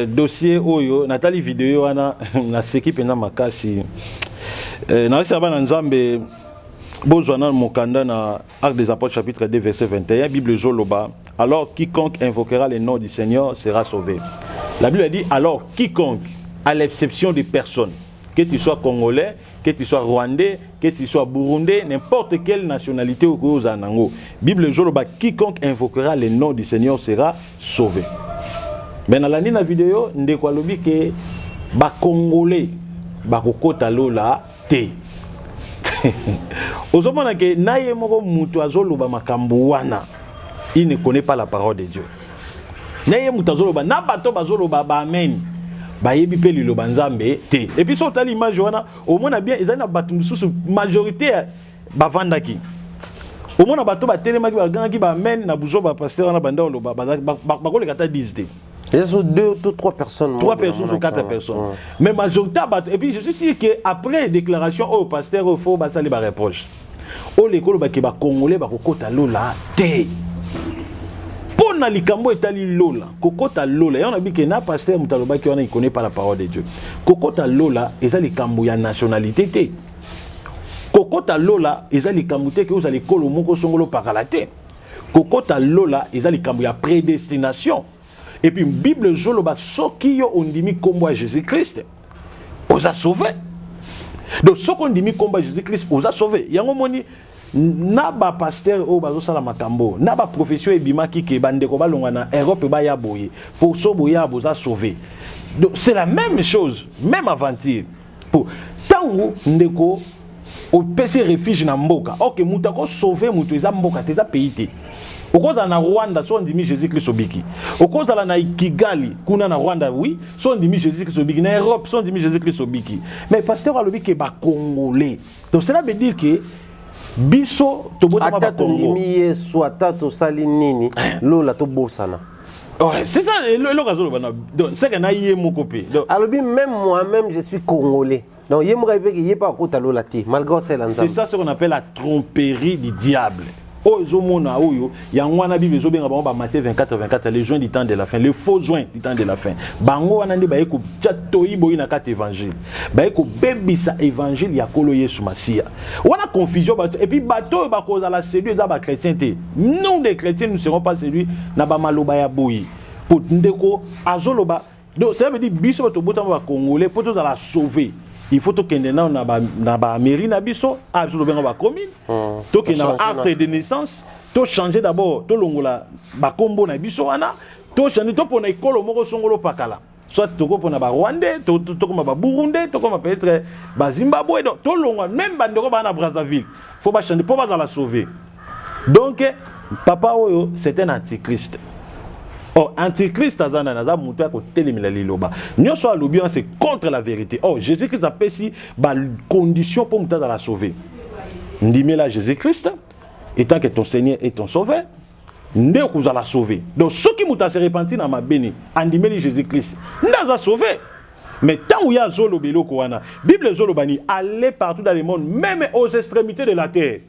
dossier Oyo, Nathalie vidéo, on a équipe na makasi. Na serba Nzambe, Bozwana Mokanda na Actes des Apôtres chapitre 2 verset 21, Bible Zoloba. Alors quiconque invoquera le nom du Seigneur sera sauvé. La Bible a dit alors quiconque, à l'exception des personnes, que tu sois congolais, que tu sois rwandais, que tu sois burundais, n'importe quelle nationalité ou cause en Ango. Bible Zoloba, quiconque invoquera le nom du Seigneur sera sauvé. Mais dans la vidéo, on dit que les Congolais, bakokota lola te. Ozomona que naye moko mutu azoloba makambo wana, il ne connaît pas la parole de Dieu. Naye mutu azoloba na bato bazoloba ba amen. Bayebi pe liloba nzambe te. Et puis sur l'image wana, au moins bien ezana bato mususu majorité bavandaki. Au moins bato ba telemaki ba gangaki ba amen na buzo ba pasteur na banda loba ba ko le kata 10 te. Il y a 2 ou 3 personnes. 3 personnes ou 4 personnes. Mais majorité, et puis je suis sûr qu'après déclaration au pasteur, il faut que les reproches. Au l'école, il y a des Congolais qui ont lola te. Pour na likambo etali lola, kokota lola. Et on a dit que na pasteur Mutaloba qui ne connaît pas la parole de Dieu. Kokota lola, et ça likambo ya nationalité te. Kokota lola, et ça likambo te que vous allez kolo moko songolo pakalate. Kokota lola, et ça likambo ya prédestination. Et puis, Bible Zoloba, ceux qui ont dit combat à Jésus-Christ, on a sauvé. Donc, ceux qui ont dit combat à Jésus-Christ, on a sauvé. Il y a un moment, naba pasteur au bazo salamakambo, naba profession ebima ki ke bande ko balonga na Europe ba ya boye. Pour so boya boza sauvé. Donc, c'est la même chose, même aventure. Pour tango ndeko au PC refuge na mboka. OK, mutako sauver mutu eza mboka teza pays te. Au cause na Rwanda, son dimi Jésus-Christ obiki. Au cause na Kigali, kuna na Rwanda, oui, son dimi Jésus-Christ obiki. Na Europe, son dimi Jésus-Christ obiki. Mais pasteur alobi ke ba Congolais. Donc cela veut dire que biso to bota ba Congo. Ata soit tato sali nini, lola to bosana. Ouais, c'est ça le gazolo bana. Donc c'est que na yé mon copé. Alobi même moi-même je suis congolais. Donc yé mo rêve que yé pas kota lola ti, malgré c'est l'ensemble. C'est ça ce qu'on appelle la tromperie du diable. Oh, Zomona, Oyo, Yangwana Bible, Zobéna, Matthieu 24, les joints du temps de la fin, les faux joints du temps de la fin. Bango, Anandi, Baeko, Tchatoi, Boina, 4 évangiles. Baeko, Bébisa, évangile, Yakolo, Yesu, Massia. On a confusion, et puis, bateau, Bako, la séduire, Zaba, chrétien. Nous, des chrétiens, nous ne serons pas séduits, Nabamaloba, Yaboui. Pour Ndeko, Azoloba. Donc, ça veut dire, Bisso, Tobotan, Congolais, pour tous la sauver. Il faut que nous na mairie na biso a sur le ba commune to que na acte de naissance to changer d'abord to longola ba kombo na biso wana to changer to pona ikolo moko songolo pakala soit to ko pona ba Rwandais to ko ba Burundais to ko peut-être ba Zimbabwe donc to longola même bandeko ba na Brazzaville faut ba changer pour ba la sauver. Donc papa oyo c'est un antichrist. Oh, antichrist azana naza mutu ya kotelemela liloba. Nyonso alobi c'est contre la vérité. Oh, Jésus-Christ a pesi ba condition pour mutu la sauver. Ndimela Jésus-Christ étant que ton Seigneur est ton sauveur, ndé ko za la sauver. Donc ceux qui mutu se repentir na mabeni, andimeli Jésus-Christ, ndaza sauver. Mais tant où il y a zolo beloko wana, Bible zolobani aller partout dans le monde, même aux extrémités de la terre.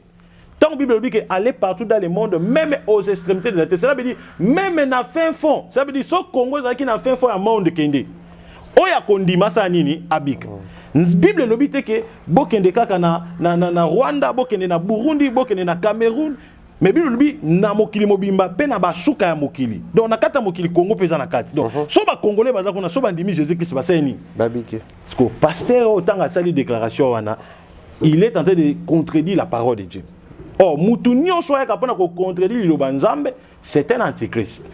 Tant que la Bible dit qu'aller partout dans le monde, même aux extrémités de la terre, cela veut dire même dans fin fond. Ça veut dire que ce Congo qui n'a fin fond à monde kende. oya kondima sa nini abik. Bible lobi te ke bokende kaka na Rwanda, bokende na Burundi, bokende na Cameroun. Mais Bible lobi na mokili mobimba pe na basuka ya mokili. Donc na kata mokili Congo pesa na kati. Donc so ba congolais baza kuna so ba ndimi Jésus Christ basa ni. Babike. Parce que pasteur autant a sali déclaration wana, il est en train de contredire la parole de Dieu. Or mutu nyonso ya kapona ko contredire liloba nzambe, c'est un antichrist.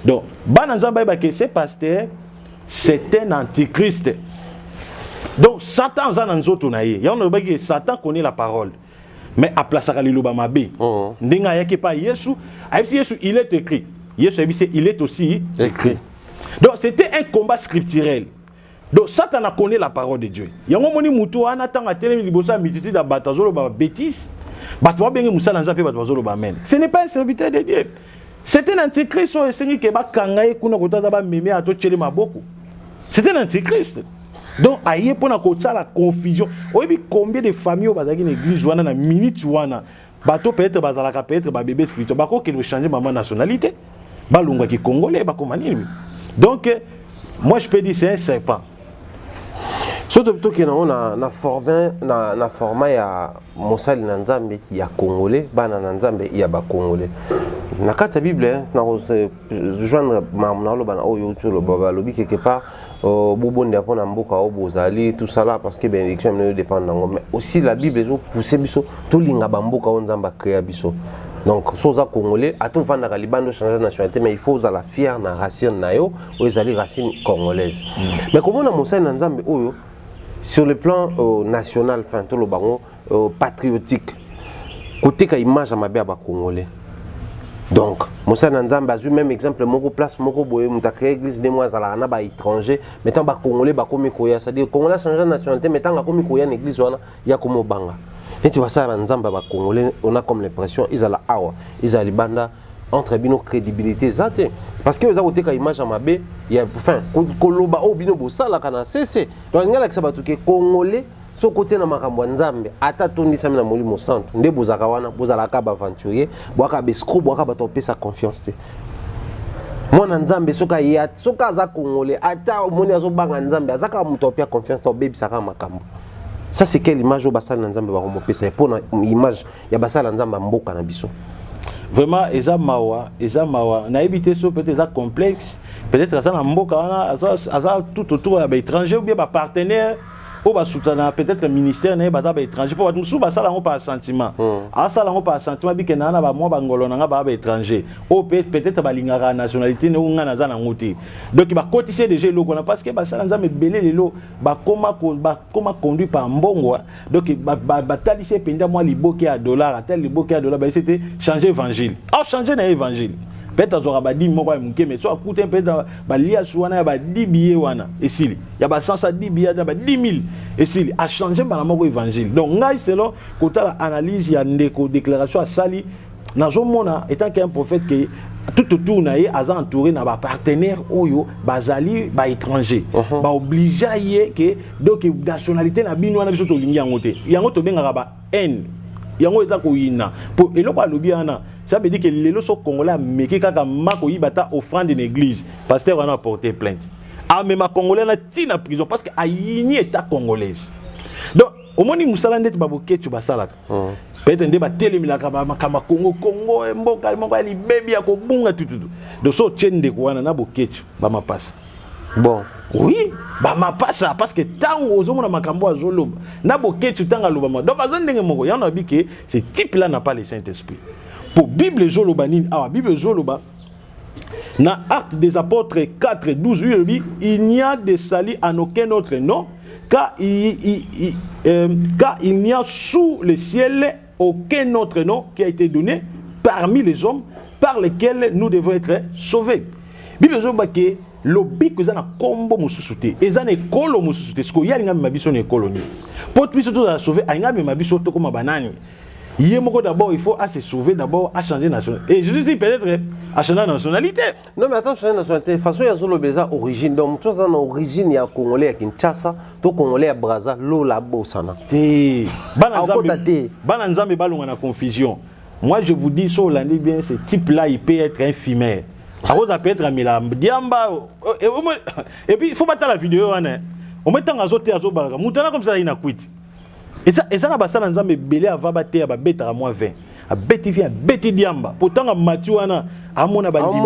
Donc bana nzambe ba ke ce pasteur c'est un antichrist. Donc Satan za na nzoto na ye. Ya on ba ke Satan connaît la parole. Mais à place à liloba mabe. Ndinga yake pa Yesu, Yesu il est écrit. Yesu il est aussi écrit. Donc c'était un combat scripturel. Donc Satan a connaît la parole de Dieu. Yango moni mutu ana tanga télé libosa mititi da batazolo ba bêtise. Batwa benge musala nzape batazolo ba men. Ce n'est pas un serviteur de Dieu. C'est un antichrist et c'est que ba kangaye kuna kotaza ba meme ato tchele maboko. C'est un antichrist. Donc aïe pour na kotsa la confusion. Oyebi combien de familles bazaki na église wana na minute wana. Bato peut-être bazalaka peut-être ba bébé spirituel. Bako ke changer maman nationalité. Balunga ki congolais ba komani. Donc moi je peux dire c'est un serpent. Surtout que na format ya mosali na nzambe ya congolais bana na nzambe ya ba congolais. Na kata Bible na joindre mamnalo bana oyo tulo baba lobi quelque part bobonde apona mboka obozali tout ça là parce que bénédiction ne dépend d'ango mais aussi la Bible zo pousser biso to linga ba mboka o nzamba créa biso. Donc soza congolais ato vanda ka libando changer nationalité mais il faut za la fier na racine na yo o ezali racine congolaise. Mais comment na mosali na nzambe oyo sur le plan national enfin tout le bango patriotique côté ka image à mabe ba congolais. Donc Moussa Nanzamba a eu même exemple moko place moko boye muta créé église des mois à la ba étranger mettant ba congolais ba komi koya c'est-à-dire congolais changer nationalité mettant ga komi koya église wana ya komo banga. Et tu vois ça Nanzamba ba congolais on a comme l'impression ils ala awa ils ali banda entre bino crédibilité zate parce que vous avez ka image à mabe il y a enfin koloba o bino bosala kana cc donc ngala que ça ba tuke congolais so côté na makambo nzambe ata tondi sami na molimo santo nde bozaka wana bozalaka ba aventurier boaka bescro boaka ba topesa confiance te mwana nzambe soka ya soka za congolais ata moni azo banga nzambe azaka mutopia confiance to baby saka makambo ça c'est quelle image au basal na nzambe ba komopesa pour na image ya basal nzambe mboka na biso vraiment eza mawa na éviter so peut-être ça complexe peut-être ça na mboka wana aza tout autour ya ba étranger ou bien ba partenaire pour ba soutenir peut-être ministère na ba étranger pour nous ba sala ngo pas sentiment a sala ngo pas sentiment bi ke na ba mo ba ngolo na ba étranger ou peut-être ba lingara nationalité ne ngana za na ngoti donc ba cotiser déjà loko na parce que ba sala nzambe belé lelo ba koma conduit par mbongo donc ba talise penda moi liboke à dollar tel liboke à dollar ba c'était changer évangile a changer na évangile peut-être aura ba 10 moko muke mais so coûte peut-être ba lia suwana ba 10 billets wana esili ya ba 110 billets ba 10 000 esili a changer ba moko évangile donc ngai selon côté la analyse ya ndeko déclaration à sali nazo mona étant qu'un prophète que tout autour na ye aza entouré na ba partenaire oyo bazali ba étranger ba obligé ye que donc nationalité na bino na biso to lingi yango te yango to bengaka ba N yango eza ko yina pour eloko alobi ana ça veut dire que les lois congolais meki kaka mako yibata offrande de l'église pasteur on a porté plainte ah mais ma congolais na tina prison parce que ayini état congolaise donc au moins ni musala ndete baboketu basalaka peut-être ndeba telemilaka makama Congo mboka moko ali bebi ya kobunga tutu donc so tchende kwana na boketu ba mapasa bon oui ba mapasa parce que tango ozomona makambo azoloba na boketu tanga loba mo donc bazandenge moko yana bike ce type là n'a pas le Saint-Esprit. Pour Bible Zoloba Bible Zoloba dans Actes des Apôtres 4 12 il n'y a de salut en aucun autre nom car il n'y a sous le ciel aucun autre nom qui a été donné parmi les hommes par lesquels nous devons être sauvés. Bible Zoloba que lobi que ça na kombo mususuté ezana ekolo mususuté ce qu'il y a linga mabiso na ekolo ni pour tout ça sauver ainga mabiso to comme banani. D'abord, il faut se sauver, d'abord à changer de nationalité. Et je dis peut-être à changer de nationalité. Non, mais attends, changer de nationalité. De toute façon, il y a Zolo Beza origine. Donc, tout ça, origine, il y a Congolais à Kinshasa, tout Congolais à Brazza, Lola Bosana. Bananzambe balonga na confusion. Moi, je vous dis, sur l'année bien, ce type-là, il peut être infirmière. arose peut-être amila diamba et puis il faut battre la vidéo on met tant azote azobalaka mutana comme ça ina quit et ça na basala nzambe belé ava baté ba beta à moins 20 a beti vient beti diamba pourtant matuana amona bandimi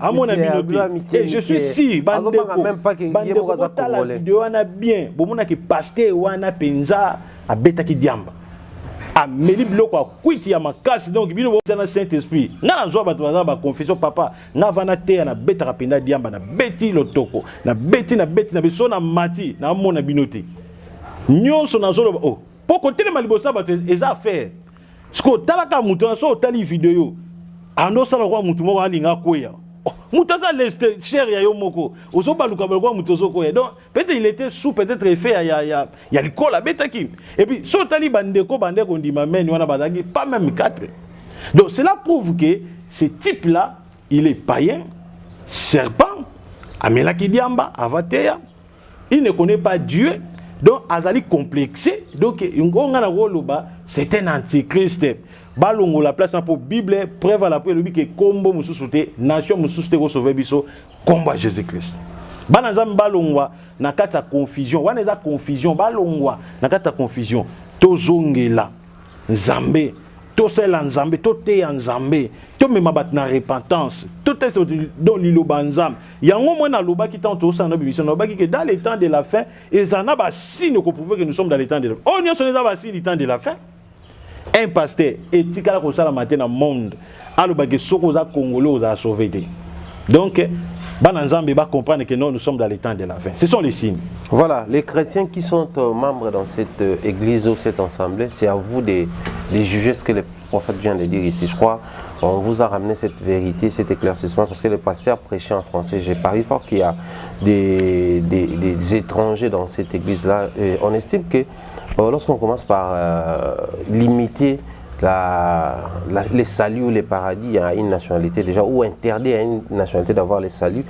amona binopi et je suis si bandeko même pas que yebo za la vidéo wana bien bomona que pasteur wana penza a beta ki diamba a meli biloko a quit ya makasi donc bino na Saint-Esprit na nzo bato ba confession papa na vana te na beta ka penda diamba na beti lotoko na beti na biso na mati na amona binoti nyonso na zolo oh poko tele malibosa bato eza faire ce que talaka mutu na so tali vidéo ando sala kwa mutu moko alinga koya mutu za leste cher ya yo moko ozo baluka balwa mutu zo koya donc peut-être il était sous peut-être effet ya likola betaki et puis so tali bandeko ndima meni wana bazaki pas même 4 donc cela prouve que ce type là il est païen serpent amelaki diamba avateya il ne connaît pas Dieu. Donc, azali complexé. Donc, c'est un antichrist. Balongo la place pour Bible, preuve à la preuve que combo mususuté, nation mususuté ko sauver biso, combat Jésus-Christ. Banazam balongwa na kata confusion, wana za confusion balongwa na kata confusion. Tozongela Nzambe, to sela Nzambe, to te Nzambe, to mema bat na repentance, to te dans lilo banzam. Yango mona loba qui tente au sein de mission, loba qui que dans les temps de la fin, et ça n'a pas signe qu'on prouve que nous sommes dans les temps de la fin. On y a sonné dans signe du temps de la fin. Un pasteur éthique à la matin dans le monde, alors que ce qu'on a congolais a sauvé. Donc, Bananzambe va comprendre que nous sommes dans les temps de la fin. Ce sont les signes. Voilà, les chrétiens qui sont membres dans cette église ou cette assemblée, c'est à vous de juger ce que le prophète vient de dire ici. Je crois on vous a ramené cette vérité, cet éclaircissement, parce que le pasteur prêchait en français. J'ai parié fort qu'il y a des étrangers dans cette église-là. On estime que lorsqu'on commence par limiter les saluts ou les paradis à une nationalité déjà, ou interdire à une nationalité d'avoir les saluts.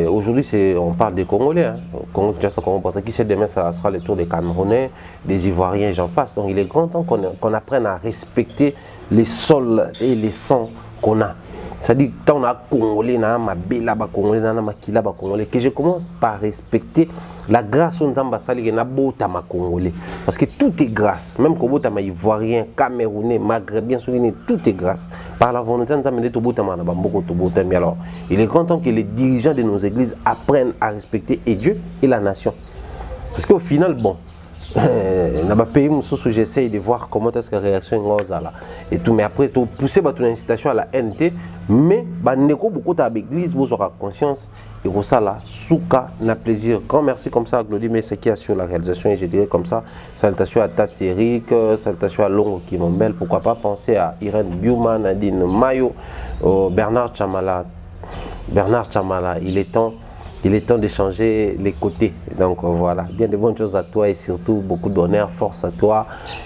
Aujourd'hui, on parle des Congolais. Hein. Congo, qui sait demain, ça sera le tour des Camerounais, des Ivoiriens, j'en passe. Donc il est grand temps qu'on apprenne à respecter les sols et les sangs qu'on a. C'est-à-dire que quand on a Congolais, que je commence par respecter la grâce on a Congolais. Parce que tout est grâce. Même quand on Ivoirien, Camerounais, Maghrébien, tout est grâce. Par la volonté de alors, il est grand temps que les dirigeants de nos églises apprennent à respecter et Dieu et la nation. Parce qu'au final, bon, j'essaye de voir comment est-ce que la réaction est et tout, mais après tout pousser ton incitation à la NT, mais beaucoup de l'église vous aura conscience et vous ça là souka na plaisir. Grand merci comme ça à Claudie Messa qui assure la réalisation et je dirais comme ça salutation à Tati Eric, salutation à Longo qui m'ont belle, pourquoi pas penser à Irène Biuma, Nadine Mayo, Bernard Chamala, il est temps de changer les côtés. Donc voilà, bien de bonnes choses à toi et surtout beaucoup de bonheur, force à toi.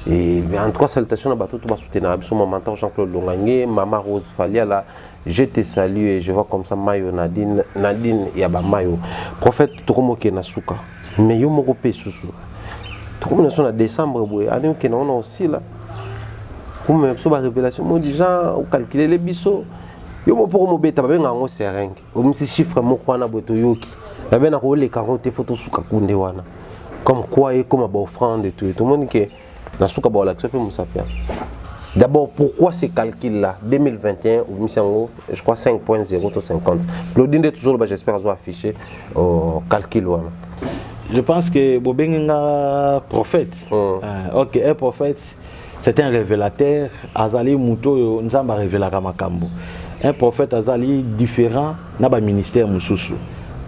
Et en tout cas, salutations à tout le soutenir. Mon mentor Jean-Claude Longangé, Maman Rose Faliala, je te salue et je vois comme ça Mayo Nadine Yaba Mayo. Prophète Tokomo Kenasuka, mais yo moko pe susu. Tokomo na en décembre boy, année que on aussi là. Comme so ba révélation, moi déjà au calculer les biso. Yo mo pour mo beta ba nga ngo sereng o misi chiffre mo kwana boto yoki ba bena ko le 40 photos suka kunde wana comme quoi et comme ba offrande et tout le monde que na suka ba la fait musapia. D'abord pourquoi ces calculs là 2021 ou misango je crois 5.0 to 50 Claudine toujours ba j'espère avoir affiché au calcul wana. Je pense que bobenga prophète OK un prophète c'est un révélateur azali muto nzamba révélaka makambo. Un prophète azali différent na ba ministère mususu.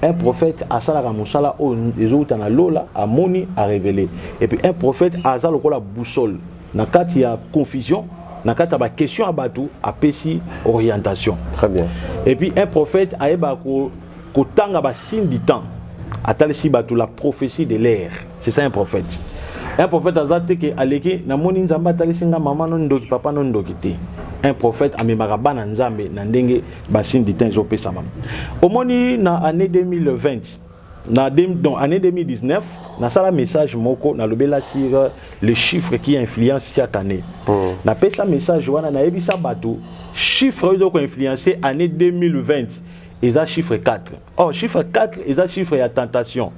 Un prophète asala ka musala o ezouta na lola a moni a révéler. Et puis un prophète azala ko la boussole. Na kati ya confusion, na kati ba question abatu a pesi orientation. Très bien. Et puis un prophète aeba ko tanga ba signe du temps. Atalisi batu la prophétie de l'ère. C'est ça un prophète. Un prophète azate ke aleki na moni nzamba talisinga maman non ndoki papa non ndoki te. Un prophète amemaka bana nzambe na ndenge basine du temps ezopesa mama. Omoni na année 2020 donc année 2019 na sala message moko na lobela sur les chiffres qui influencent chaque année. Na pesa message wana na ebisa bato chiffres ezoko influencer année 2020 ils ont chiffre 4. Oh, chiffre 4, ils ont chiffre ya tentation.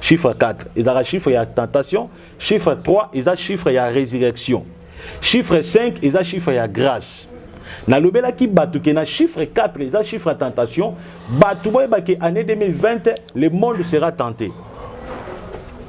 Chiffre 4, ils ont chiffre ya tentation. Chiffre 3, ils ont chiffre ya résurrection. Chiffre 5, ils ont chiffre ya grâce. Na lobela ki batu ke na chiffre 4, ils ont chiffre tentation. Batu boy ba ke année 2020, le monde sera tenté.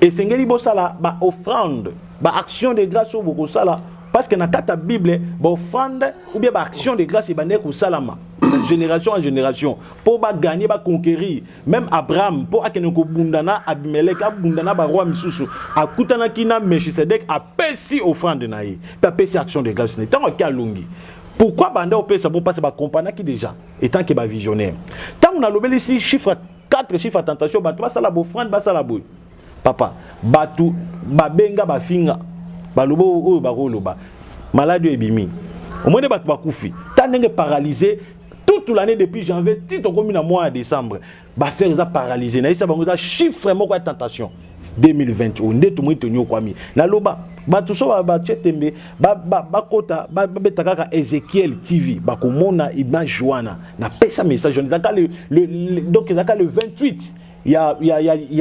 Et sengeli bo sala ba offrande, ba action de grâce au boko sala parce que na kata Bible ba offrande ou bien ba action de grâce ba nek salama de génération en génération pour ba gagner ba conquérir même Abraham pour akene ko bundana Abimelech abundana ba roi misusu akutana kina Melchisedek a pesi offrande na yi pa pesi action de grâce ne tant ka lungi. Pourquoi banda au pesa bon parce ba compagnie qui déjà étant que ba visionnaire tant on a lobeli ici chiffre 4 chiffre tentation ba toi sala ba offrande ba sala boy. Papa, batu, babenga, bafinga, balobo ou baroloba, malade ebimi. Au moins, batu bakoufi. T'as paralysé toute l'année depuis janvier, tout au combien de mois à décembre. Ba faire ça paralysé. Naïsa bangoza chiffre moi quoi tentation. 2020 on est tout monde tenu au kwami. Na loba, batu so ba chetembe, ba kota, ba betakaka Ezekiel TV, ba komona image joana. Na pesa message, on donc il le 28. Il y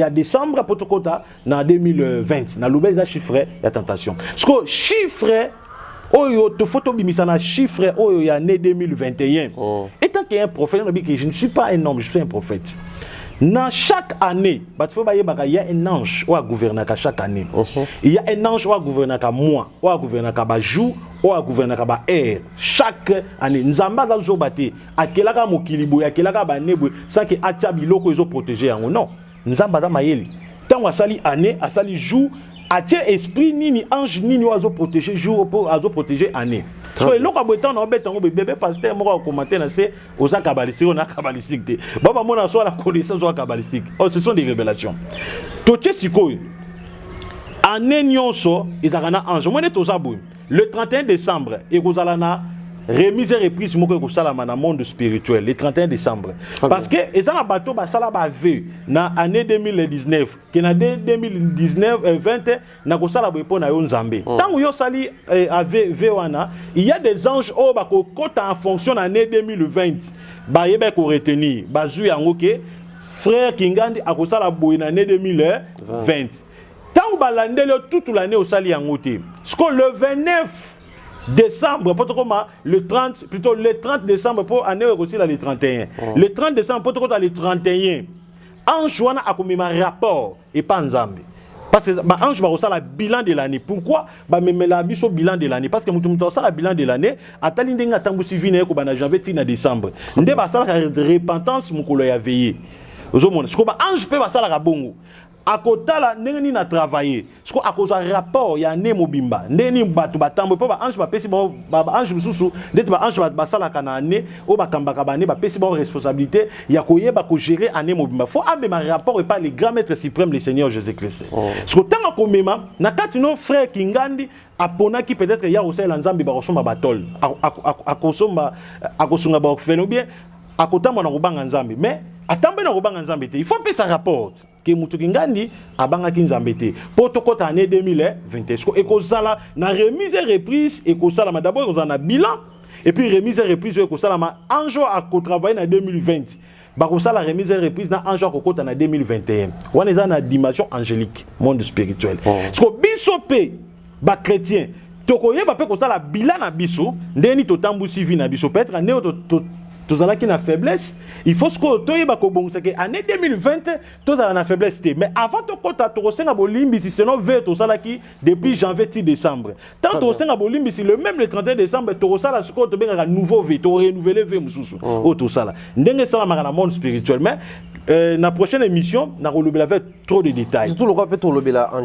a décembre pour tout kota na 2020 na lobeza chiffre ya tentation. Parce que chiffre oyo to photo bimisa na chiffre oyo ya année 2021. Étant qu'il y a un prophète, je ne suis pas un homme, je suis un prophète. Dans chaque année, il y a un ange qui a gouverné chaque année. Il y a un ange qui a gouverné mois, qui a gouverné jour, qui a gouverné heure. Chaque année, nous avons des akelaka mokilibo, akelaka banebo, sans que atiabi loko ils ont protégé en non. Nous avons des tant à sali année, à sali jour, à esprit ni ange ni oiseau protéger jour pour oiseau protéger année. So eloko abotan na obeta ngo bébé pasteur moko commenter na c'est aux kabbalistique on a kabbalistique te. Baba mona so la connaissance aux kabbalistique. Oh ce sont des révélations. Toche sikoy. Année nyonso izakana ange. Moi ne tozabu. Le 31 décembre et kozalana remise et reprise moko ko sala na monde spirituel le 31 décembre. Parce que ezana bato ba sala ba ve na année 2019 que na 2019 20 na ko sala bo na yo nzambe. Tant yo sali ave wana, il y a des anges au ba ko kota en fonction de l'année 2020. Ba yebe ko retenir, ba zu yango ke frère Kingandi a ko sala bo na année 2020. Tant ba landelo toute l'année au sali yango te. Ce que le 29 décembre, le 30, plutôt le 30 décembre pour année aussi le 31. Le 30 décembre pour le 31. Ange wana a commis un rapport et pas ensemble. Parce que ange va recevoir le bilan de l'année. Pourquoi? Bah me la biso bilan de l'année parce que mutu ça le bilan de l'année atali ndenga tangu sivine ko bana janvier tina décembre. Nde ba sala repentance mukolo ya veillé. Ozomona. Ce que ange peut ba sala ka bongo. À côté là neni na travailler parce que à cause un rapport il y a né mobimba neni batu batambo pa ange ba pesi ba ange mususu ndeti ba ange ba sala kana année o ba kambaka ba ne ba pesi ba responsabilité ya koyeba ko gérer année mobimba faut amener un rapport et pas le grand maître suprême le Seigneur Jésus-Christ parce que tant ko mema na kati no frère Kingandi apona qui peut-être ya osela nzambi ba kosomba batol akosomba akosunga ba okfeno bien akotamba na kobanga nzambi mais atambe na kobanga nzambe te il faut payer sa rapport que mutu Kingandi abanga ki nzambe te pour to kota année 2021 et ko sala na remise et reprise et ko sala d'abord ko na bilan et puis remise et reprise ko sala ma anjo a ko travailler na 2020 ba ko sala remise et reprise na anjo ko kota na 2021 wana za na dimension angélique monde spirituel parce que biso pe ba chrétien to ko yeba pe ko sala bilan na biso ndeni to tambusi vi na biso peut-être année tous qui na faiblesse, il faut que tu aies que année 2020, tu as na faiblesse. Mais avant de tu as bolimbi si sinon vers tout ça qui depuis janvier décembre. Tant tu as bolimbi si le même le 31 décembre tu as ce que tu as un nouveau V, tu as renouvelé V mususu. Oh tout ça là. Ndenge ça dans le monde spirituel mais la prochaine émission, na relobela avec trop de détails. Surtout le répète relobela en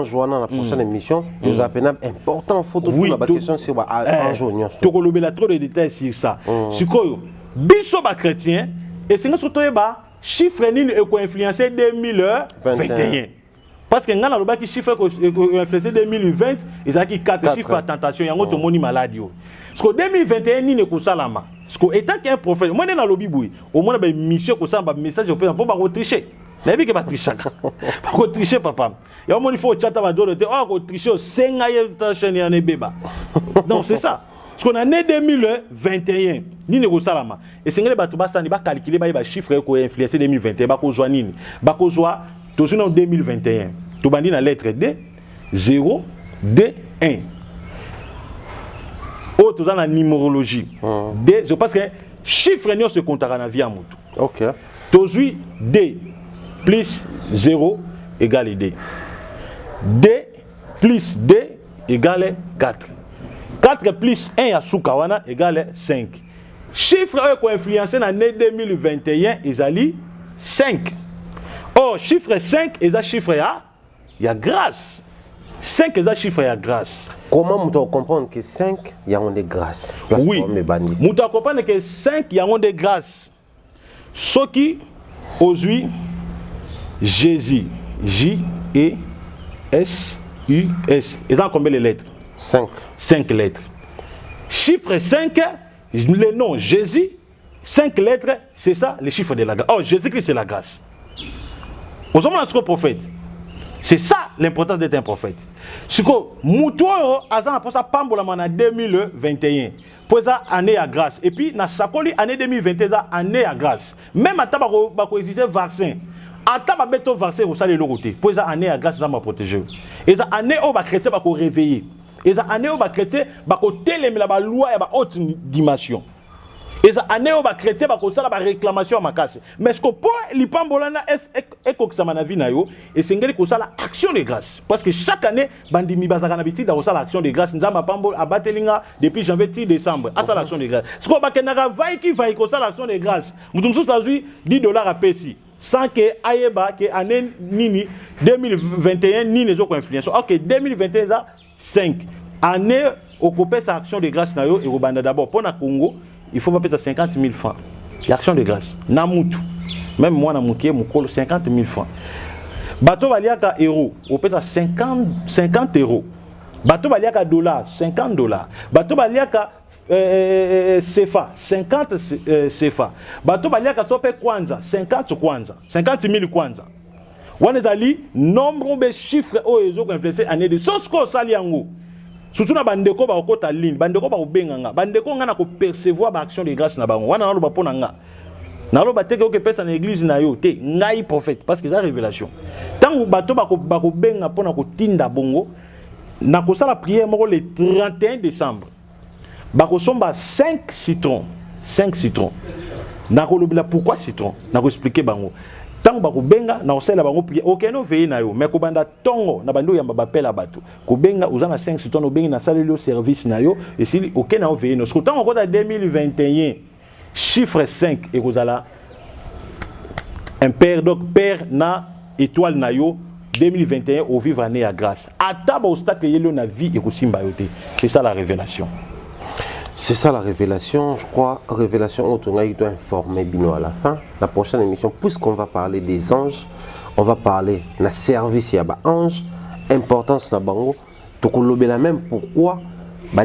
juin dans la prochaine émission, nous appelons important photo pour la question sur en juin. Tu relobela trop de détails sur ça. Sur quoi biso ba chrétien et c'est surtout ba chiffre ni ko influencer 2021. Parce que ngana loba ki chiffre ko influencer 2020, ils a qui 4 chiffres à tentation yango to moni maladie. Parce que 2021 ni ne ko salama. Parce que étant qu'un prophète, moi dans lobby boui, au moins ba mission ko ça ba message pour ba tricher. Na bi ke ba tricher. Ba ko tricher papa. Ya mo il faut chata ba dole te ko tricher senga ye ta chaîne ya ne beba. Donc c'est ça. Parce qu'on a né 2021, ni ne salama. Et c'est que batu basa ni ba calculer ba chiffre ko influencer 2021 ba ko zwa nini. Ba ko zwa toujours en 2021. To bandi na lettre D 0 D 1. Oh, tout ça la numérologie. D, je pense que chiffre ne se comptera na vie à mutu. OK. Tozui D plus 0 égale D. D plus D égale 4. 4 plus 1 à Soukawana égale 5. Chiffre qui a influencé dans l'année 2021 est 5. Oh, chiffre 5 est un chiffre il y a grâce. 5 est un chiffre il y a grâce. Comment vous comprendre que 5 il y a des grâces? Oui. Vous comprendre que 5 il y a des grâces. Ce qui aujourd'hui Jésus J E S U S. Ils ont combien de lettres? 5. 5 lettres. Chiffre 5, le nom Jésus, 5 lettres, c'est ça le chiffre de la grâce. Oh, Jésus-Christ, c'est la grâce. Nous sommes un prophète. C'est ça l'importance d'être un prophète. Ce que Moutou a pour ça pambola en 2021. Pour ça année à grâce. Et puis na sakoli année 2021 année à grâce. Même à tabako bako utiliser vaccin. À tababeto vaccin au saler le côté. Pour ça année à grâce ça m'a protégé. Et ça année au ba chrétien bako réveiller. Et ça année au ba chrétien bako télémer la loi et ba haute dimension. Et ça année au ba chrétien bako ça la réclamation à ma casse. Mais ce que pour l'ipambolana est que ça m'a vie na yo et c'est ngeli ko ça la action de grâce parce que chaque année bandimi bazaka na biti da ko ça l'action de grâce nzamba pambo abatelinga depuis janvier décembre à ça l'action de grâce. Ce que ba kenaka vai qui vai ko ça l'action de grâce. Mutumsu ça lui $10 à pesi sans que ayeba que année nini 2021 ni les autres influence. OK, 2021 ça 5 année au copé sa action de grâce na yo et robanda d'abord pour na Congo. Il faut pas payer 50 000 francs. L'action de grâce. Namutu. Même moi, je suis 50 000 francs. Bateau valiaka euros. On paye 50 euros. Bateau valiaka dollars. 50 dollars. Bateau valiaka CFA. 50 CFA. Bateau valiaka sope kwanza. 50 kwanza. 50 000 kwanza. On est allé nombre de chiffres où ils ont influencé année de Sosko Saliango. Surtout na bandeko ba okota ligne bandeko ba obenganga bandeko nga na ko percevoir ba action de grâce na bango wana na lo ba pona nga na lo ba teke o ke pesa na église na yo te ngai prophète parce que ça révélation tango bato ba ko benga pona ko tinda bongo na ko sala prière moko le 31 décembre ba ko somba 5 citrons na ko lobela pourquoi citron na ko expliquer bango tant ba kubenga na osela bango prier okeno veiller na yo mais ko banda tongo na bando yamba bapela bato kubenga uzana 5 citons obengi na saleli service na yo et si okena o veiller no tant encore dans 2021 chiffre 5 et kozala un père donc père na étoile na yo 2021 au vivre année à grâce ataba obstacle yelo na vie et kosimba yote c'est ça la révélation. C'est ça la révélation, je crois. Révélation, on doit informer Bino à la fin. La prochaine émission, puisqu'on va parler des anges, on va parler de la service et de l'ange, importance de bango. Donc on la même pourquoi,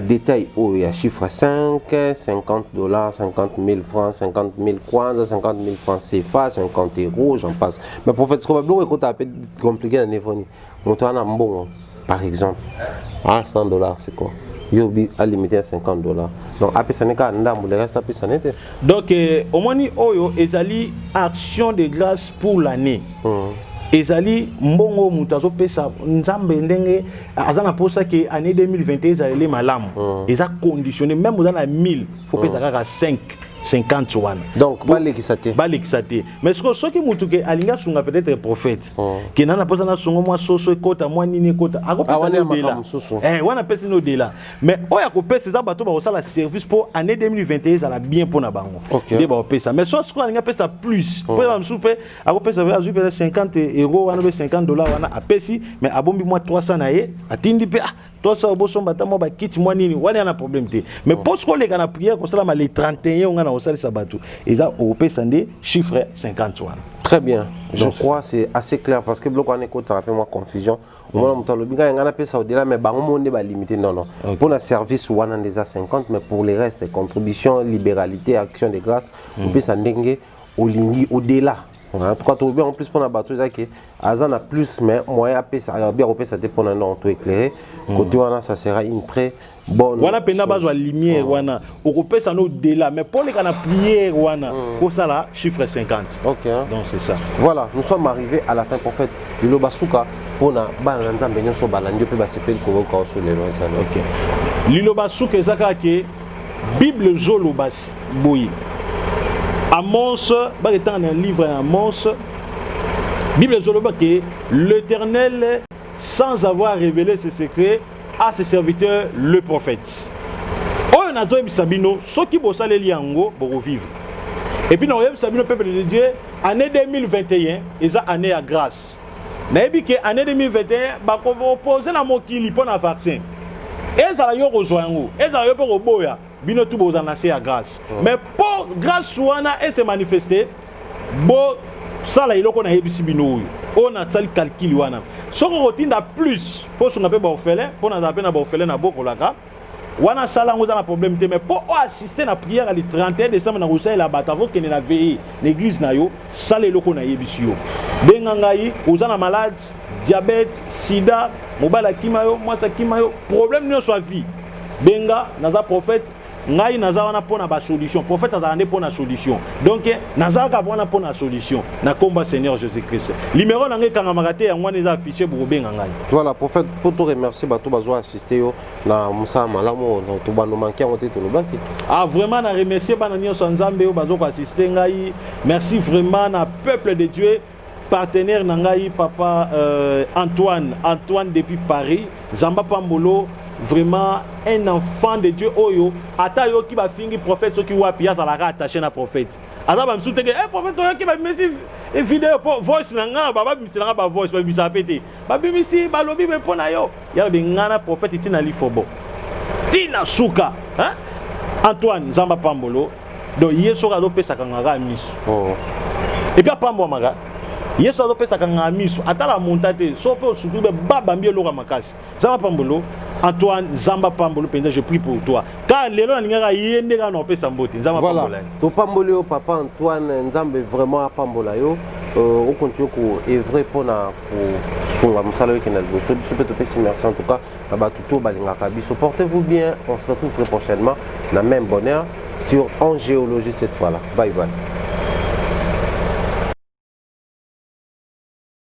détail, il y a chiffre 5, 50 dollars, 50 000 francs, 50 000 kwanza, 50 000 francs CFA, 50 euros, j'en passe. Mais pour faire ce qu'on va quand tu as compliqué la névonie, par exemple, 100 dollars, c'est quoi? Yo a limité à 50 dollars. Donc après ça n'est qu'à ndambu le reste après ça n'était. Donc au moins oyo ezali action de grâce pour l'année. Ezali mbongo mutazo pesa nzambe ndenge azana posa que année 2021 ezali malamu. Eza conditionné même dans la 1000 faut pesa kaka 50 wana. Donc balekisate. Mais ce qui mutu que alinga sunga peut-être prophète. Qui nana posa na sungo moi soso kota moi nini kota. Ako pesa no dela. Wana pesa no dela. Mais oya ko pesa za bato ba osala service pour année 2021 ça la bien pour na bango. De ba pesa. Mais ce ko alinga pesa plus. Pour exemple soupe ako pesa azu pesa 50 euros wana 50 dollars wana apesi mais abombi moi 300 na ye atindi pe toi ça oboso mbata mo ba kiti moi nini wana na problème te. Mais pour ce qu'on les kana prière comme ça la les 31 on a osala sabatu. Et ça au pesa ndé chiffre 50 wana. Très bien. Je crois c'est assez clair parce que bloc on écoute ça rappelle moi confusion. Moi on tolo binga ngana pesa au-delà mais bango monde ba limité non. Pour le service wana déjà 50 mais pour les restes contribution, libéralité, action de grâce, on pesa ndenge olingi au-delà En tout cas, tout bien en plus pour la bateau, c'est que Azan a plus, mais moyen à bien repérer ça pour un tout éclairé. Côté Wana, ça sera une très bonne. Wana pena besoin de lumière, Wana. Au repère ça nous délai, mais pour les canaux prière, Wana, faut ça là, chiffre 50. Ok. Donc c'est ça. Voilà, nous sommes arrivés à la fin prophète. Lilo Basuka, pour na balanza benyo so balandi pe ba sepel ko ko sur les lois ça. Ok. Lilo Basuka ezaka ke Bible zolo bas boyi. Amos, bah étant un livre à Amos, Bible zolo que l'Éternel, sans avoir révélé ses secrets à ses serviteurs, le prophète. Oh, nazo bisabino, ceux qui bossent les liango pour vivre. Et puis, nous avons le peuple de Dieu, année 2021, et ça année à grâce. Nous avons dit que année 2021, bah qu'on va opposer la mot qui pour un vaccin. Et ça yo rejoindre, et ça yo pour oboya, bino tout beau annoncer à grâce. Mais pour grâce soana et se manifester, bon ça là il qu'on a hebisi bino. On a tel calcul wana. Ce qu'on retient de plus pour ce qu'on appelle orphelin, pour na appelle na orphelin na boko laka. Wana sala on a un problème mais pour assister à la prière le 31 décembre na Rousseau la batavo que na veiller l'église na yo, ça le qu'on a hebisi yo. Bengangai, uzana malade diabète, sida, mobile kimayo, moi ça kimayo, problème ne soit vie. Benga, naza prophète, ngai naza wana pona ba solution. Prophète azande pona solution. Donc naza ka pona pona solution. Na combat Seigneur Jésus-Christ. Numéro nangé kanga magate ya ngwana za affiché pour benga ngai. Voilà, prophète pour te remercier bato bazo assister yo na musa malamo na to bano manqué on te lo baki. Ah vraiment na remercier bana nyo sanzambe yo bazo assister ngai. Merci vraiment na peuple de Dieu. Partenaire Nangaï, papa Antoine depuis Paris, Zamba Pambolo, vraiment un enfant de Dieu. Oyo, Atayo qui va finir prophète, ce qui va pier à la attaché à prophète. Azaba me soutient que prophète qui va me une vidéo pour voice nanga, baba misila ba voice ba bisa pété. Babi misi ba lobi me pona yo. Ya be ngana prophète itina lifobo. Tina suka, hein? Antoine Zamba Pambolo, do yeso ga do pesa kanga miso. Oh. Et puis Pambo maga. Yesu a pesa kanga miso atala montate so pe surtout be baba mbie loka makasi Zamba Pambolo Antoine Zamba Pambolo penda je prie pour toi car lelo na ngaka yende ka no pesa mbote Zamba Pambolo to Pambolo papa Antoine Nzambe vraiment a Pambola yo on continue ko œuvrer pour na sunga musala yo kenal bo so peut te pesa merci en tout cas ba tuto balinga kabiso portez-vous bien on se retrouve très prochainement la même bonheur sur en géologie cette fois là bye bye.